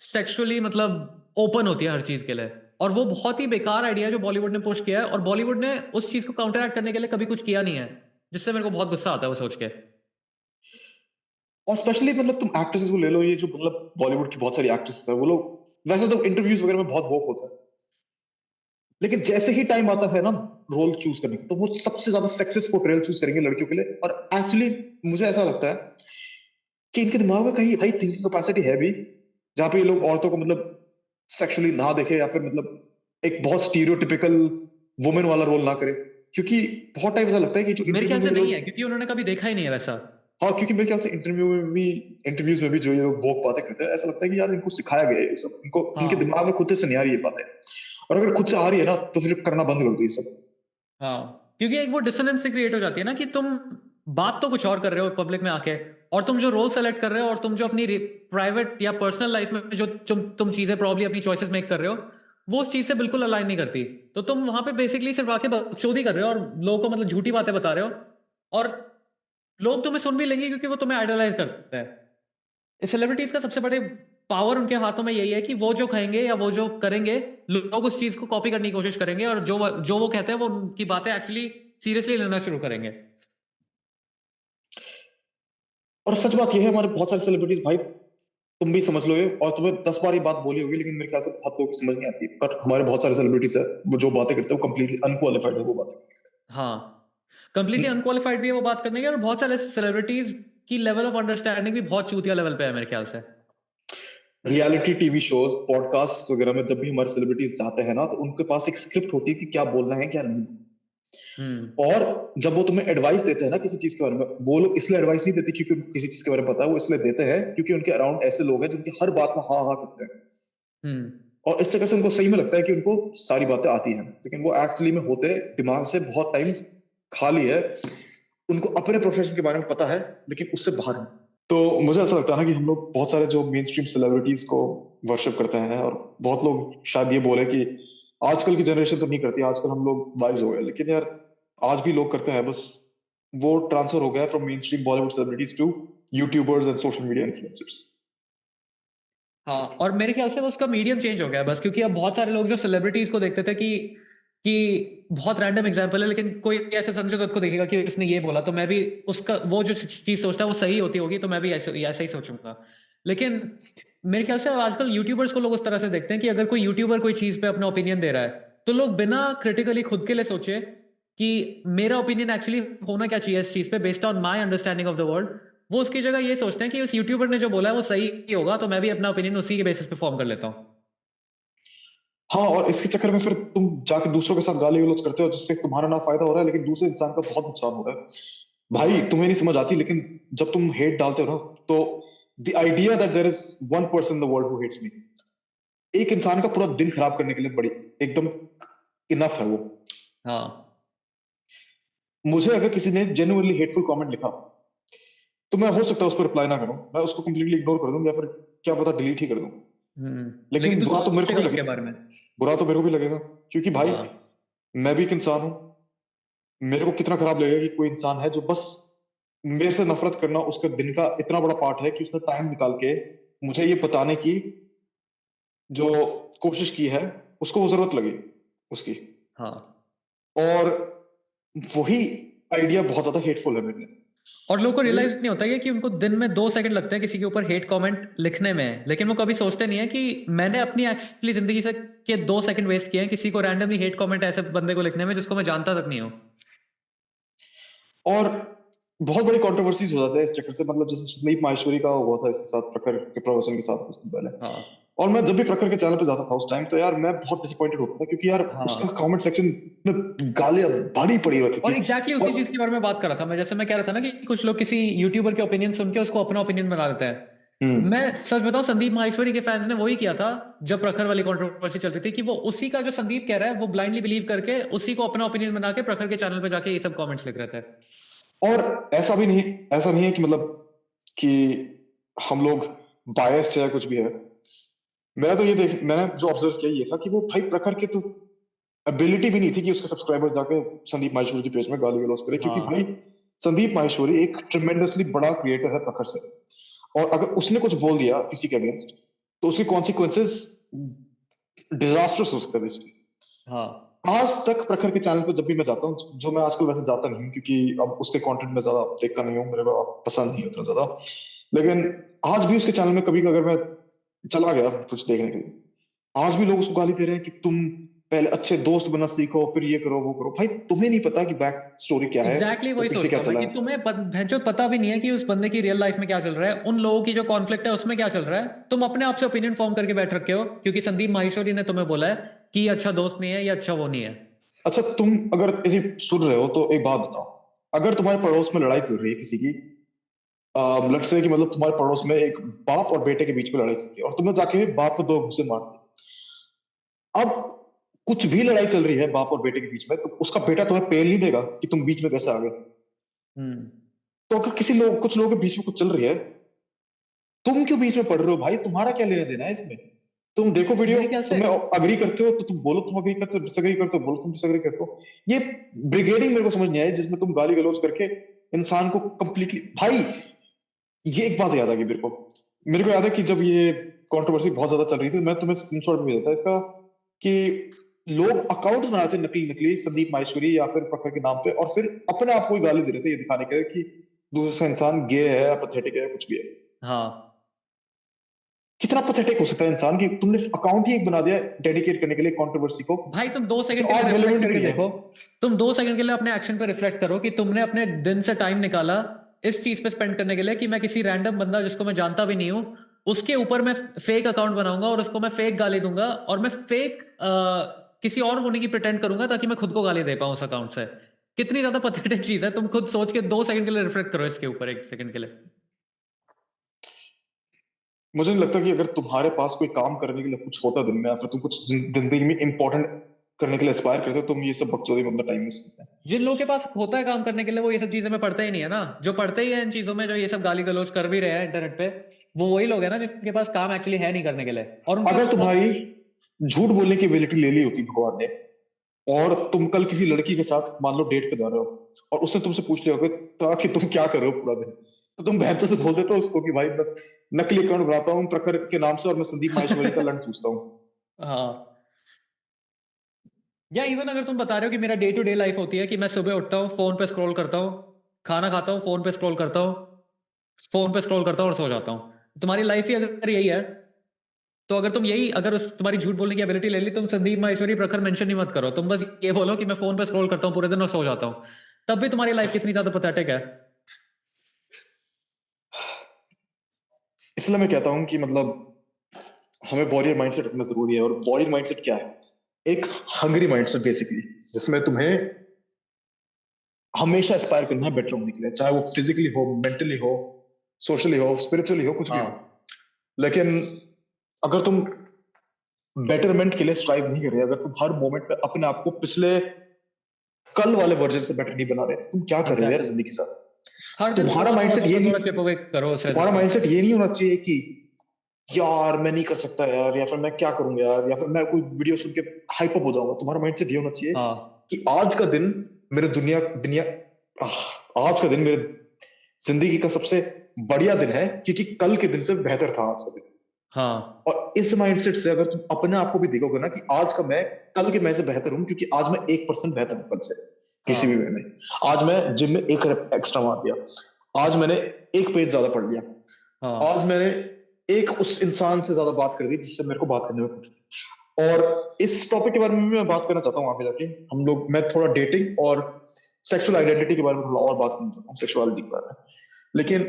सेक्सुअली मतलब ओपन होती है हर चीज़ के लिए। और वो बहुत ही बेकार आइडिया है जो बॉलीवुड ने पुश किया है, और बॉलीवुड ने उस चीज़ को काउंटर एक्ट करने के लिए कभी कुछ किया नहीं है, जिससे मेरे को बहुत गुस्सा आता है वो सोच के। और स्पेशली मतलब तुम एक्ट्रेसेस को ले लो, ये जो मतलब बॉलीवुड की बहुत सारी एक्ट्रेसेस है, वो लोग वैसे तो इंटरव्यूज वगैरह में बहुत वोक होता है, लेकिन जैसे ही टाइम आता है ना रोल चूज करने का, तो वो सबसे ज्यादा सेक्सिस्ट पोर्ट्रेयल चूज करेंगे लड़कियों के लिए। और एक्चुअली मुझे ऐसा लगता है कि इनके दिमाग में कहीं भाई थिंकिंग कैपेसिटी है भी, जहाँ पे ये लोग औरतों को मतलब सेक्सुअली ना देखे, या फिर मतलब एक बहुत स्टीरियोटिपिकल वुमेन वाला रोल ना करे। क्योंकि बहुत टाइम ऐसा लगता है कि जो मेरे इंटरव्यू ख्याल में से ये नहीं लोग, है, क्योंकि उन्होंने कभी देखा ही नहीं है वैसा। हाँ क्योंकि मेरे ख्याल से इंटरव्यू में भी, इंटरव्यूज में भी जो ये लोग वोक बातें करते हैं, ऐसा लगता है कि यार इनको सिखाया गया है ये सब, इनको इनके हाँ दिमाग में खुद से नहीं आ रही ये बातें। और अगर खुद से आ रही है ना, तो फिर करना बंद कर दो ये सब। हाँ, क्योंकि एक वो डिसोनेंस क्रिएट हो जाती है ना कि तुम बात तो कुछ और कर रहे हो पब्लिक में आके, और तुम जो रोल सेलेक्ट कर रहे हो, और तुम जो अपनी प्राइवेट या पर्सनल लाइफ में जो तुम चीजें प्रॉब्ली अपनी चॉइसेस मेक कर रहे हो, वो उस चीज से बिल्कुल अलाइन नहीं करती। तो तुम वहां पे बेसिकली सिर्फ आके बकचोदी कर रहे हो और लोगों को मतलब झूठी बातें बता रहे हो, और लोग तुम्हें सुन भी लेंगे क्योंकि वो तुम्हें आइडलाइज करते हैं। सेलिब्रिटीज का सबसे बड़े पावर उनके हाथों में यही है कि वो जो कहेंगे या वो जो करेंगे, लोग उस चीज को कॉपी करने की कोशिश करेंगे, और जो वो कहते हैं वो उनकी बातें एक्चुअली सीरियसली लेना शुरू करेंगे। और सच बात यह है, हमारे बहुत सारे सेलिब्रिटीज भाई, तुम भी समझ लो ये, और तुम्हें 10 बार ये बात बोली होगी, लेकिन मेरे ख्याल से बहुत लोगों को समझ नहीं आती, पर हमारे बहुत सारे सेलिब्रिटीज है वो जो बातें करते हैं वो कंप्लीटली अनक्वालिफाइड है वो बातें। हाँ, कंप्लीटली अनक्वालिफाइड भी है वो बात करने की, और बहुत सारे सेलिब्रिटीज की लेवल ऑफ अंडरस्टैंडिंग भी बहुत चूतिया लेवल पे है मेरे ख्याल से। रियलिटी टीवी शोज, पॉडकास्ट वगैरह में जब भी हमारे सेलिब्रिटीज जाते हैं ना, तो उनके पास एक स्क्रिप्ट होती है कि क्या बोलना है क्या नहीं। हम्म। और जब वो तुम्हें एडवाइस देते हैं ना किसी चीज के बारे में, वो लोग इसलिए एडवाइस नहीं देते क्योंकि उनको किसी चीज के बारे में पता है, वो इसलिए देते हैं क्योंकि उनके अराउंड ऐसे लोग हैं जिनकी हर बात में हाँ हाँ करते हैं। हम्म। और इस चक्कर से उनको सही में लगता है कि उनको सारी बातें आती हैं, लेकिन वो एक्चुअली में होते दिमाग से बहुत टाइम्स खाली है। उनको अपने प्रोफेशन के बारे में पता है, लेकिन उससे बाहर है। तो मुझे ऐसा लगता है ना कि हम लोग बहुत सारे जो मेन स्ट्रीम सेलिब्रिटीज को वर्शिप करते हैं, और बहुत लोग शायद ये बोले कि आजकल की जनरेशन तो नहीं करती, आजकल हम लोग वाइज हो गए, लेकिन यार आज भी लोग करते हैं। बस वो ट्रांसफर हो गया from mainstream Bollywood celebrities to YouTubers and social media influencers. हाँ, और मेरे ख्याल से वो उसका मीडियम चेंज हो गया है बस, क्योंकि अब बहुत सारे लोग जो सेलिब्रिटीज को देखते थे कि बहुत रैंडम एग्जांपल है, लेकिन कोई ऐसे संजय दत्त को देखेगा कि उसने ये बोला, तो मैं भी उसका वो जो चीज सोचता है वो सही होती होगी, तो मैं भी ऐसे ही सोचूंगा। लेकिन मेरे ख्याल से आजकल यूट्यूबर्स को लोग उस तरह से देखते हैं कि अगर कोई यूट्यूबर कोई चीज पे अपना ओपिनियन दे रहा है, तो लोग बिना क्रिटिकली खुद के लिए सोचे कि मेरा ओपिनियन एक्चुअली होना क्या चाहिए इस चीज पे based on my understanding of the world, वो उसकी जगह ये सोचते हैं कि उस यूट्यूबर ने जो बोला है वो सही ही होगा, तो मैं भी अपना ओपिनियन उसी के बेसिस पे फॉर्म कर लेता हूँ। हाँ, और इसके चक्कर में फिर तुम जाके दूसरों के साथ गाली गलौज करते हो, जिससे तुम्हारा ना फायदा हो रहा है, लेकिन दूसरे इंसान का बहुत नुकसान हो रहा है। भाई तुम्हें नहीं समझ आती, लेकिन जब तुम हेट डालते हो ना, तो the idea that there is one person in the world who hates me, एक इंसान का पूरा दिन खराब करने के लिए बड़ी एकदम इनफ है वो। हाँ। मुझे अगर किसी ने जेन्युइनली हेटफुल कमेंट लिखा, तो मैं हो सकता है उस पर रिप्लाई ना करूं, मैं उसको कंप्लीटली इग्नोर कर दूं, या फिर क्या पता डिलीट ही कर दूं। लेकिन लेकिन तू बुरा तो मेरे को सोचेगा भी उसके लगेगा, बारे में। बुरा तो मेरे को भी लगेगा, क्योंकि भाई हाँ। मैं भी एक इंसान हूं। मेरे को कितना खराब लगेगा कि कोई इंसान है जो बस मेरे से नफरत करना उसका दिन का इतना बड़ा पार्ट है, कि उसने टाइम निकाल के मुझे ये बताने की जो कोशिश की है, उसको वो जरूरत लगी उसकी। हाँ। और वही आइडिया बहुत ज्यादा हेटफुल है मेरे लिए। और लोगों को मुझे रियलाइज नहीं होता है कि उनको दिन में 2 सेकंड लगते हैं किसी के ऊपर हेट कमेंट लिखने में, लेकिन वो कभी सोचते नहीं है कि मैंने अपनी एक्चुअली जिंदगी से के 2 सेकंड वेस्ट किए हैं किसी को रैंडमली हेट कमेंट ऐसे बंदे को लिखने में जिसको मैं जानता तक नहीं हूँ। और बहुत बड़ी कंट्रोवर्सीज हो जाते हैं इस चक्कर से, मतलब जैसे संदीप माहेश्वरी का हुआ था इसके साथ, प्रखर के प्रवचन के साथ कुछ दिन पहले। हाँ और मैं जब भी प्रखर के चैनल पे जाता था उस टाइम, तो यार मैं बहुत डिसअपॉइंटेड होता था, क्योंकि यार उसका हाँ। कमेंट सेक्शन में गालियां भारी पड़ी रहती और थी। एग्जैक्टली उसी और चीज के बारे में बात कर रहा था मैं, जैसे मैं कह रहा था ना कि कुछ लोग किसी यूट्यूबर के ओपिनियन सुन के उसको अपना ओपिनियन बना लेते हैं। हम्म मैं सच बताऊं, संदीप माहेश्वरी के फैंस ने वही किया था जब प्रखर वाली कंट्रोवर्सी चल रही थी, कि वो उसी का जो संदीप कह रहा है वो ब्लाइंडली बिलीव करके उसी को अपना ओपिनियन बना के प्रखर के चैनल पे जाके ये सब कमेंट्स लिख रहे थे। और ऐसा नहीं है कि मतलब कि हम लोग बायस्ड है या कुछ भी है। मैंने जो ऑब्जर्व किया ये था कि वो भाई प्रखर के तो एबिलिटी भी नहीं थी कि उसके सब्सक्राइबर्स जाके संदीप माहेश्वरी के पेज में गाली गलौज करे, क्योंकि भाई हाँ संदीप माहेश्वरी एक ट्रिमेंडसली बड़ा क्रिएटर है प्रखर से। और अगर उसने कुछ बोल दिया किसी के अगेंस्ट, तो उसके कॉन्सिक्वेंसेस डिजास्टर्स हो सकते हैं basically। हाँ आज तक प्रखर के चैनल पर जब भी मैं जाता हूँ, जो मैं आजकल वैसे जाता नहीं हूँ क्योंकि अब उसके कंटेंट में ज्यादा देखता नहीं हूँ, मेरे को अब पसंद नहीं उतना ज्यादा, लेकिन आज भी उसके चैनल में कभी अगर मैं चला गया कुछ देखने के लिए, आज भी लोग उसको गाली दे रहे हैं कि तुम पहले अच्छे दोस्त बनना सीखो, फिर ये करो वो करो। भाई तुम्हें नहीं पता कि बैक स्टोरी क्या है, एग्जैक्टली और वही पीछे क्या सोचता हूँ मैं चला कि है। तुम्हें भैंचो पता भी नहीं है कि उस बंदे की रियल लाइफ में क्या चल रहा है, उन लोगों की जो कॉन्फ्लिक्ट है उसमें क्या चल रहा है। तुम अपने आप से ओपिनियन फॉर्म करके बैठ रखे हो क्योंकि संदीप माहेश्वरी ने तुम्हें बोला है कि ये अच्छा दोस्त नहीं है, ये अच्छा वो नहीं है। अच्छा, तुम अगर इसे सुन रहे हो तो एक बात बताओ, अगर तुम्हारे पड़ोस में लड़ाई चल रही है किसी की, लेट्स से कि मतलब तुम्हारे पड़ोस में एक बाप और बेटे के बीच में लड़ाई चल रही है, और तुमने जाके बाप को 2 घूंसे मार दिए। अब कुछ भी लड़ाई चल रही है बाप और बेटे के बीच में, तो उसका बेटा तुम्हें पेल नहीं देगा कि तुम बीच में कैसे आ गए। हम्म। तो अगर कुछ लोगों के बीच में कुछ चल रही है, तुम क्यों बीच में पड़ रहे हो भाई? तुम्हारा क्या लेना देना है इसमें? तुम देखो वीडियो, मेरे ख्याल से तुम्हें अग्री करते हो तो तुम बोलो तुम अग्री करते हो, डिसएग्री करते हो बोलो तुम डिसएग्री करते हो। ये ब्रिगेडिंग मेरे को समझ नहीं आई, जिसमें तुम गाली गलौज करके इंसान को कंप्लीटली भाई। ये एक बात याद आ गई मेरे को याद है कि जब ये कंट्रोवर्सी बहुत ज्यादा चल रही थी, मैं तुम्हें स्क्रीनशॉट भी भेजा था इसका, कि लोग अकाउंट बनाते थे नकली नकली संदीप माहेश्वरी या फिर प्रखर के नाम पे, और फिर अपने आप को ही गाली दे रहे थे, ये दिखाने के लिए कि दूसरा इंसान गे है, पैथेटिक है, कुछ भी है। हाँ कितना पैथेटिक हो सकता है इंसान कि तुमने अकाउंट ही एक बना दिया डेडिकेट करने के लिए कंट्रोवर्सी को, भाई, तुम 2 सेकंड जो के लिए आज रिफ्लेक्ट रेलेवेंट भी करके नहीं है। देखो। तुम 2 सेकंड के लिए अपने एक्शन पे रिफ्लेक्ट करो कि तुमने अपने दिन से टाइम निकाला इस चीज पे स्पेंड करने के लिए कि मैं किसी रैंडम बंदा जिसको मैं जानता भी नहीं हूँ उसके ऊपर मैं फेक अकाउंट बनाऊंगा और उसको मैं फेक गाली दूंगा और मैं फेक किसी और होने की प्रिटेंड करूंगा ताकि मैं खुद को गाली दे पाऊं उस अकाउंट से। कितनी ज्यादा पथेटिक चीज है, तुम खुद सोच के 2 सेकंड के लिए रिफ्लेक्ट करो इसके ऊपर, 1 सेकंड के लिए। मुझे नहीं लगता कि अगर तुम्हारे पास कोई काम करने के लिए कुछ होता दिन में, या फिर तुम कुछ जिंदगी में इंपॉर्टेंट करने के लिए एस्पायर करते हो, तुम ये सब बकचोदी में अपना टाइम वेस्ट करते हैं। जिन लोगों के पास होता है काम करने के लिए वो ये सब चीजें में पढ़ते ही नहीं है ना। जो पढ़ते ही है इन चीजों में, जो ये सब गाली गलौज कर भी रहे हैं इंटरनेट पे, वो वही लोग हैं ना जिनके पास काम एक्चुअली है नहीं करने के लिए और उनके अगर पास। तुम्हारी झूठ बोलने की एबिलिटी ले ली होती भगवान ने, और तुम कल किसी लड़की के साथ मान लो डेट पे जा रहे हो, और उसने तुमसे पूछ लिया होगा कि तुम क्या कर रहे हो पूरा दिन, तो तुम बहन से बोल देते हो उसको कि भाई मैं नकली अकाउंट बनाता हूँ प्रखर के नाम से, और मैं संदीप माहेश्वरी का लंच चूसता हूँ। हाँ, या इवन अगर तुम बता रहे हो कि मेरा डे टू डे लाइफ होती है कि मैं सुबह उठता हूँ, फोन पे स्क्रॉल करता हूँ, खाना खाता हूँ, फोन पे स्क्रॉल करता हूँ, फोन पे स्क्रॉल करता हूँ और सो जाता हूँ। तुम्हारी लाइफ ही अगर यही है, तो अगर तुम यही अगर उस तुम्हारी झूठ बोलने की एबिलिटी ले ली, तुम संदीप माहेश्वरी प्रखर मेंशन ही मत करो, तुम बस ये बोलो कि मैं फोन पे स्क्रॉल करता हूँ पूरे दिन और सो जाता हूँ। तब भी तुम्हारी लाइफ कितनी ज्यादा पथेटिक है। इसलिए मैं कहता हूँ कि मतलब हमें वॉरियर माइंडसेट रखना जरूरी है। और वॉरियर माइंडसेट क्या है? एक हंग्री माइंडसेट बेसिकली, जिसमें तुम्हें हमेशा एस्पायर करना है बेटर होने के लिए, चाहे वो फिजिकली हो, मेंटली हो, सोशली हो, स्पिरिचुअली हो, कुछ भी हो। हाँ लेकिन अगर तुम बेटरमेंट के लिए स्ट्राइव नहीं कर रहे, अगर तुम हर मोमेंट पे अपने आप को पिछले कल वाले वर्जन से बेटर नहीं बना रहे, तो तुम क्या कर रहे हो यार एग्जैक्टली। जिंदगी के साथ? हर दिन तुम्हारा थोड़ा थोड़ा माइंडसेट ये थोड़ा नहीं थोड़ा चिप अवे करो उस तुम्हारा रेजिस्टेंस। माइंडसेट ये नहीं होना चाहिए कि यार मैं नहीं कर सकता यार, या फिर मैं क्या करूंगा यार, या फिर मैं कोई वीडियो सुन के हाइप अप हो जाऊंगा। तुम्हारा माइंडसेट ये होना चाहिए हाँ कि आज का दिन मेरे दुनिया दुनिया आज का दिन मेरे जिंदगी का सबसे बढ़िया दिन है, क्योंकि कल के दिन से बेहतर था आज का दिन। हाँ और इस माइंडसेट से अगर तुम अपने आप को भी देखोगे ना कि आज का मैं कल के मैं से बेहतर हूं, क्योंकि आज मैं 1% बेहतर हूं कल से किसी भी वे हाँ में। आज मैं जिम में 1 रेप एक्स्ट्रा मार दिया, आज मैंने एक पेज ज्यादा पढ़ लिया, हाँ आज मैंने एक उस इंसान से ज्यादा बात कर दी जिससे मेरे को बात करने में खुशी थी। और इस टॉपिक के बारे में मैं बात करना चाहता हूँ आगे जाके। मैं थोड़ा डेटिंग और सेक्सुअल आइडेंटिटी के बारे में थोड़ा और बात करना चाहता हूँ, सेक्सुअलिटी के बारे में। लेकिन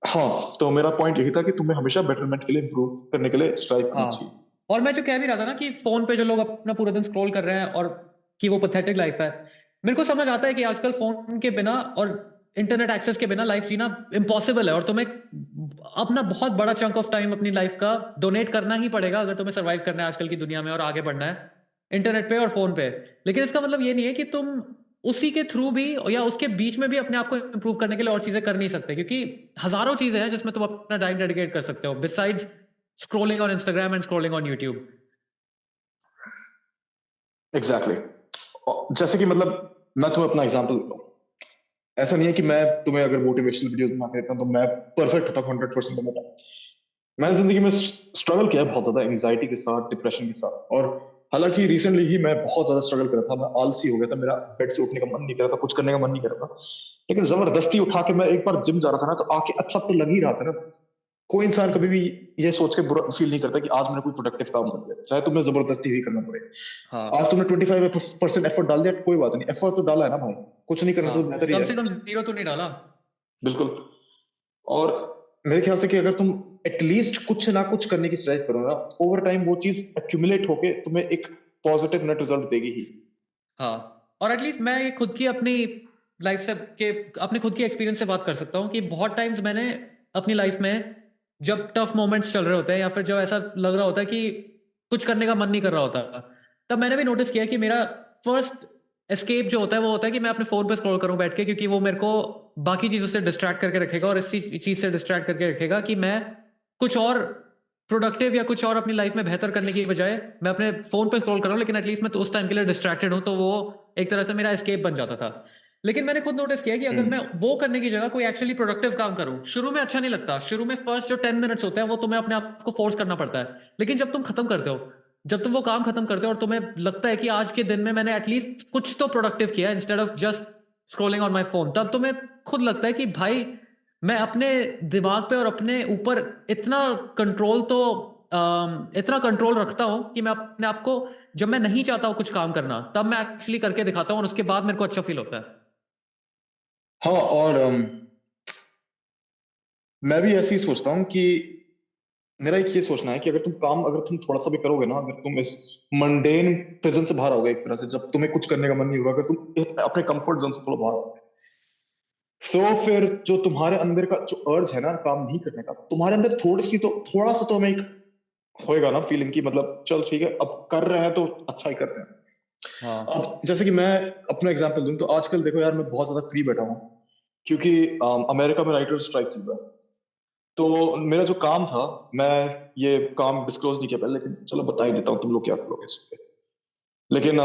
हाँ, तो मेरा पॉइंट यही था कि तुम्हें हमेशा बेटरमेंट के लिए इंप्रूव करने के लिए स्ट्राइव करना चाहिए। हाँ। और मैं जो कह भी रहा था ना कि फोन पे जो लोग अपना पूरा दिन स्क्रॉल कर रहे हैं और कि वो पैथेटिक लाइफ है, मेरे को समझ आता है कि आजकल फोन के बिना और इंटरनेट एक्सेस के बिना लाइफ जीना इम्पॉसिबल है, और तुम्हें अपना बहुत बड़ा चंक ऑफ टाइम अपनी लाइफ का डोनेट करना ही पड़ेगा अगर तुम्हें सर्वाइव करना है आजकल की दुनिया में और आगे बढ़ना है इंटरनेट पे और फोन पे। लेकिन इसका मतलब ये नहीं है कि तुम उसी के थ्रू भी या उसके बीच में भी अपने आप को इंप्रूव करने के लिए और चीजें कर नहीं सकते, क्योंकि हजारों चीजें हैं जिसमें तुम अपना टाइम डेडिकेट कर सकते हो besides scrolling on Instagram and scrolling on YouTube. Exactly exactly. जैसे कि मैं तुम्हें अपना एग्जांपल देता हूँ। ऐसा नहीं है कि मैं तुम्हें अगर मोटिवेशनल वीडियोस बना के देता हूँ तो मैं परफेक्ट होता हूँ 100% मेरा। मैंने जिंदगी में स्ट्रगल किया है बहुत ज्यादा, एंग्जाइटी के साथ, डिप्रेशन के साथ। और हालांकि रिसेंटली ही मैं बहुत ज्यादा स्ट्रगल कर रहा था, मैं आलसी हो गया था, मेरा बेड से उठने का मन नहीं कर रहा था, कुछ करने का मन नहीं कर रहा था। लेकिन जबरदस्ती उठा के मैं एक बार जिम जा रहा था ना, तो आके अच्छा तो लग ही रहा था ना। कोई इंसान कभी भी ये सोच के बुरा फील नहीं करता कि आज मैंने कोई प्रोडक्टिव काम कर दिया, चाहे तुम्हें जबरदस्ती ही करना पड़े। हाँ आज तुमने 25% एफर्ट डाल दिया, कोई बात नहीं, एफर्ट तो डाला है ना भाई, कुछ नहीं करने हाँ, से तो बेहतर ही कम है। से कम जीरो तो नहीं डाला। बिल्कुल। और मेरे ख्याल से कि अगर तुम एटलीस्ट कुछ ना कुछ करने की स्ट्राइव करो ना, ओवर टाइम वो चीज एक्यूमुलेट होके तुम्हें एक पॉजिटिव नेट रिजल्ट देगी ही। हाँ, और एटलीस्ट मैं ये खुद की अपनी लाइफ से के अपने खुद की एक्सपीरियंस से बात कर सकता हूँ कि बहुत टाइम्स मैंने अपनी लाइफ में जब टफ मोमेंट्स चल रहे होते हैं या फिर जब ऐसा लग रहा होता है कि कुछ करने का मन नहीं कर रहा होता, तब मैंने भी नोटिस किया कि मेरा फर्स्ट एस्केप जो होता है वो होता है कि मैं अपने फोन पे स्क्रॉल करूं बैठ के, क्योंकि वो मेरे को बाकी चीजों से डिस्ट्रैक्ट करके रखेगा और इसी चीज से डिस्ट्रैक्ट करके रखेगा कि मैं कुछ और प्रोडक्टिव या कुछ और अपनी लाइफ में बेहतर करने की बजाय मैं अपने फोन पे स्क्रॉल कर रहा हूँ, लेकिन एटलीस्ट मैं तो उस टाइम के लिए डिस्ट्रैक्टेड हूँ, तो वो एक तरह से मेरा एस्केप बन जाता था। लेकिन मैंने खुद नोटिस किया कि अगर मैं हम्म। वो करने की जगह कोई एक्चुअली प्रोडक्टिव काम करूं, शुरू में अच्छा नहीं लगता, शुरू में फर्स्ट जो 10 मिनट्स होते हैं वो तुम्हें अपने आप को फोर्स करना पड़ता है, लेकिन जब तुम खत्म करते हो, जब तुम वो काम खत्म करते हो और तुम्हें लगता है कि आज के दिन में मैंने एटलीस्ट कुछ तो प्रोडक्टिव किया instead of just scrolling on my phone, तब तुम्हें खुद लगता है कि भाई मैं अपने दिमाग पे और अपने ऊपर इतना कंट्रोल तो इतना कंट्रोल रखता हूँ कि मैं अपने आप को, जब मैं नहीं चाहता हूँ कुछ काम करना, तब मैं एक्चुअली करके दिखाता हूँ और उसके बाद मेरे को अच्छा फील होता है। हाँ, और मैं भी ऐसे ही सोचता हूँ कि मेरा एक ये सोचना है कि अगर तुम थोड़ा सा भी करोगे ना, अगर तुम इस मंडेन प्रेजेंस से बाहर आओगे, एक तरह से जब तुम्हें कुछ करने का मन नहीं होगा, अगर तुम अपने कंफर्ट जोन से थोड़ा बाहर आओगे, तो फिर जो तुम्हारे अंदर का जो अर्ज है ना काम नहीं करने का, तुम्हारे अंदर थोड़ा सा तो हमें एक होएगा ना फीलिंग की, चल ठीक है, अब कर रहे हैं तो अच्छा ही करते हैं। हाँ अब जैसे कि मैं अपना एग्जांपल दूं तो आजकल देखो यार, मैं बहुत ज्यादा फ्री बैठा हूँ क्योंकि अमेरिका में राइटर स्ट्राइक चल रहा है। तो मेरा जो काम था, मैं ये काम डिस्क्लोज नहीं किया पहले, लेकिन चलो बता ही देता हूँ, तुम लोग क्या करोगे इस पे। लेकिन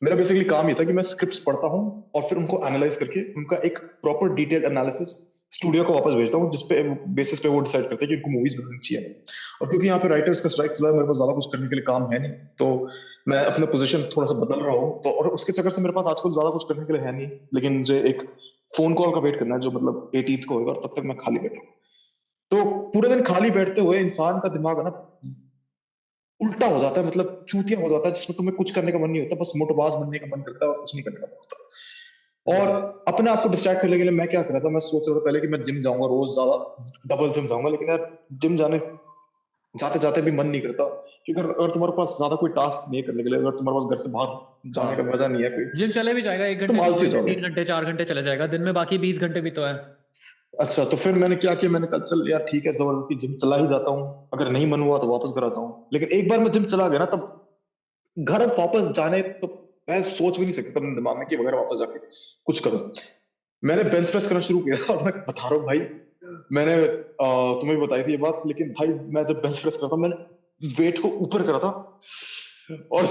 मेरा बेसिकली काम ये था कि मैं स्क्रिप्ट्स पढ़ता हूँ और फिर उनको एनालाइज करके उनका एक प्रॉपर डिटेल्ड एनालिसिस स्टूडियो को वापस भेजता हूँ, जिसपे बेसिस पे वो डिसाइड करते हैं कि उनको मूवीज बनानी चाहिए। और क्योंकि यहाँ पे राइटर्स का स्ट्राइक चला है, मेरे पास ज्यादा कुछ करने के लिए काम है नहीं, तो मैं अपना पोजीशन थोड़ा सा बदल रहा हूँ, तो और उसके चक्कर से मेरे पास आजकल ज्यादा कुछ करने के लिए है नहीं, लेकिन मुझे एक फोन कॉल का वेट करना है जो 18th को होगा, और तब तक मैं खाली बैठा हूँ। तो पूरे दिन खाली बैठते हुए इंसान का दिमाग है ना उल्टा हो जाता है, चूतिया हो जाता है, जिसमें तुम्हें कुछ करने का मन नहीं होता, बस मोटरबाज बनने का मन करता है और कुछ नहीं करने का मन होता। और अपने आप को डिस्ट्रैक्ट करने के लिए मैं क्या कर रहा था, मैं सोच रहा था पहले कि मैं जिम जाऊंगा, रोज ज्यादा डबल जिम जाऊंगा, लेकिन यार जिम जाने जाते जाते भी मन नहीं करता, क्योंकि अगर तुम्हारे पास ज्यादा कोई टास्क नहीं है करने के लिए, अगर तुम्हारे पास घर से बाहर जाने का हाँ, मजा नहीं है कोई, जिम चले भी जाएगा 1 घंटे तुम दो आलसी हो घंटे जाओगे। 3 घंटे 4 घंटे चले जाएगा दिन में, बाकी 20 घंटे भी तो है। अच्छा, तो फिर मैंने क्या किया, मैंने कहा चल यार ठीक है, जबरदस्ती जिम चला ही जाता हूँ, अगर नहीं मन हुआ तो वापस घर आता हूँ। लेकिन एक बार मैं जिम चला गया ना, तब घर वापस जाने तो मैं सोच भी नहीं सकता अपने दिमाग में कि वगैरह वापस जाके कुछ करूं। मैंने बेंच प्रेस करना शुरू किया और मैं बता रहा हूँ भाई, मैंने तुम्हें भी बताई थी ये बात, लेकिन भाई मैं जब बेंच प्रेस करता मैंने वेट को ऊपर करा था, और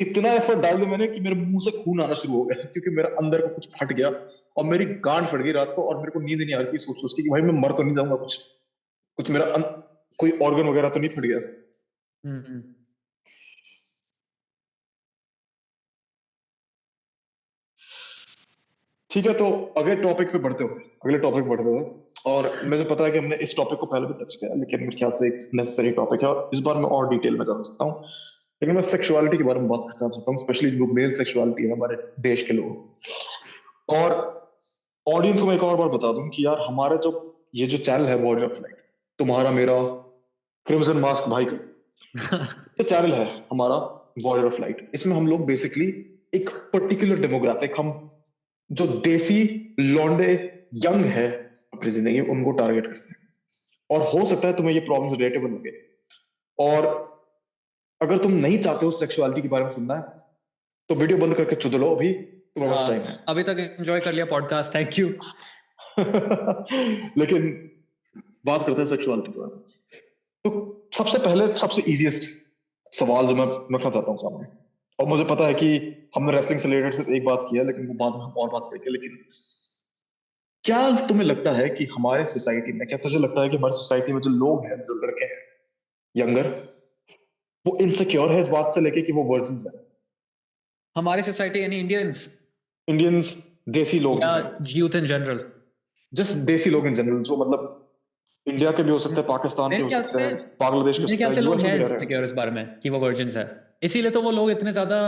इतना एफर्ट डाल दिया मैंने कि मेरे मुंह से खून आना शुरू हो गया, क्योंकि मेरा अंदर को कुछ फट गया और मेरी गांड फट गई रात को, और मेरे को नींद नहीं आ रही थी सोच सोच के कि भाई मैं मर तो नहीं जाऊंगा, कुछ कुछ कोई ऑर्गन वगैरह तो नहीं फट गया। हम्म। ठीक है, तो अगले टॉपिक पे बढ़ते हुए, और मुझे पता है कि हमने इस टॉपिक को पहले भी टच किया, लेकिन मेरे ख्याल से एक नेसेसरी टॉपिक है और इस बार मैं और डिटेल में जान सकता हूँ। लेकिन मैं सेक्सुअलिटी के बारे में बात करना चाहता हूँ, स्पेशली जो मेल सेक्सुअलिटी है हमारे देश के लोग। और ऑडियंस को मैं एक और बार बता दूं कि यार हमारा जो ये जो चैनल है वॉरियर ऑफ लाइट, तुम्हारा मेरा क्रिम्सन मास्क भाई का जो चैनल है हमारा वॉरियर ऑफ लाइट, इसमें हम लोग बेसिकली एक पर्टिकुलर डेमोग्राफिक, हम जो देसी लौंडे यंग है अपनी जिंदगी में, उनको टारगेट करते हैं। और हो सकता है तुम्हें ये प्रॉब्लम्स रिलेटेबल लगे, और अगर तुम नहीं चाहते हो सेक्सुअलिटी के बारे में सुनना है तो वीडियो बंद करके चुद लो, अभी तुम्हारे पास टाइम है। अभी तक एंजॉय कर लिया पॉडकास्ट, थैंक यू। लेकिन बात करते हैं सेक्सुअलिटी के बारे में। तो सबसे पहले सबसे इजीएस्ट सवाल जो मैं रखना चाहता हूँ सामने, और मुझे पता है कि हमने रेसलिंग से रिलेटेड सिर्फ एक बात की है, लेकिन वो बाद में हम और बात करेंगे। लेकिन क्या तुम्हें लगता है कि हमारे सोसाइटी में, क्या तुझे लगता है कि हमारी सोसाइटी में जो लोग हैं, जो लड़के हैं यंगर, वो इनसिक्योर है इस बात से लेके कि वो वर्जिन्स हैं? हमारी सोसाइटी यानी इंडियंस इंडियंस, देसी लोग जो या हैं, यूथ इन जनरल? जस्ट देसी लोग इन जनरल, जो मतलब इंडिया के भी हो सकते हैं, पाकिस्तान के मेरे हो ख्याल सकते से हैं, बांग्लादेश के हो मेरे सकते ख्याल हैं, से लोग यूएस में हैं भी रह रहे हैं। इनसिक्योर इस बारे में कि वो वर्जिन्स है, इसीलिए तो वो लोग इतने ज्यादा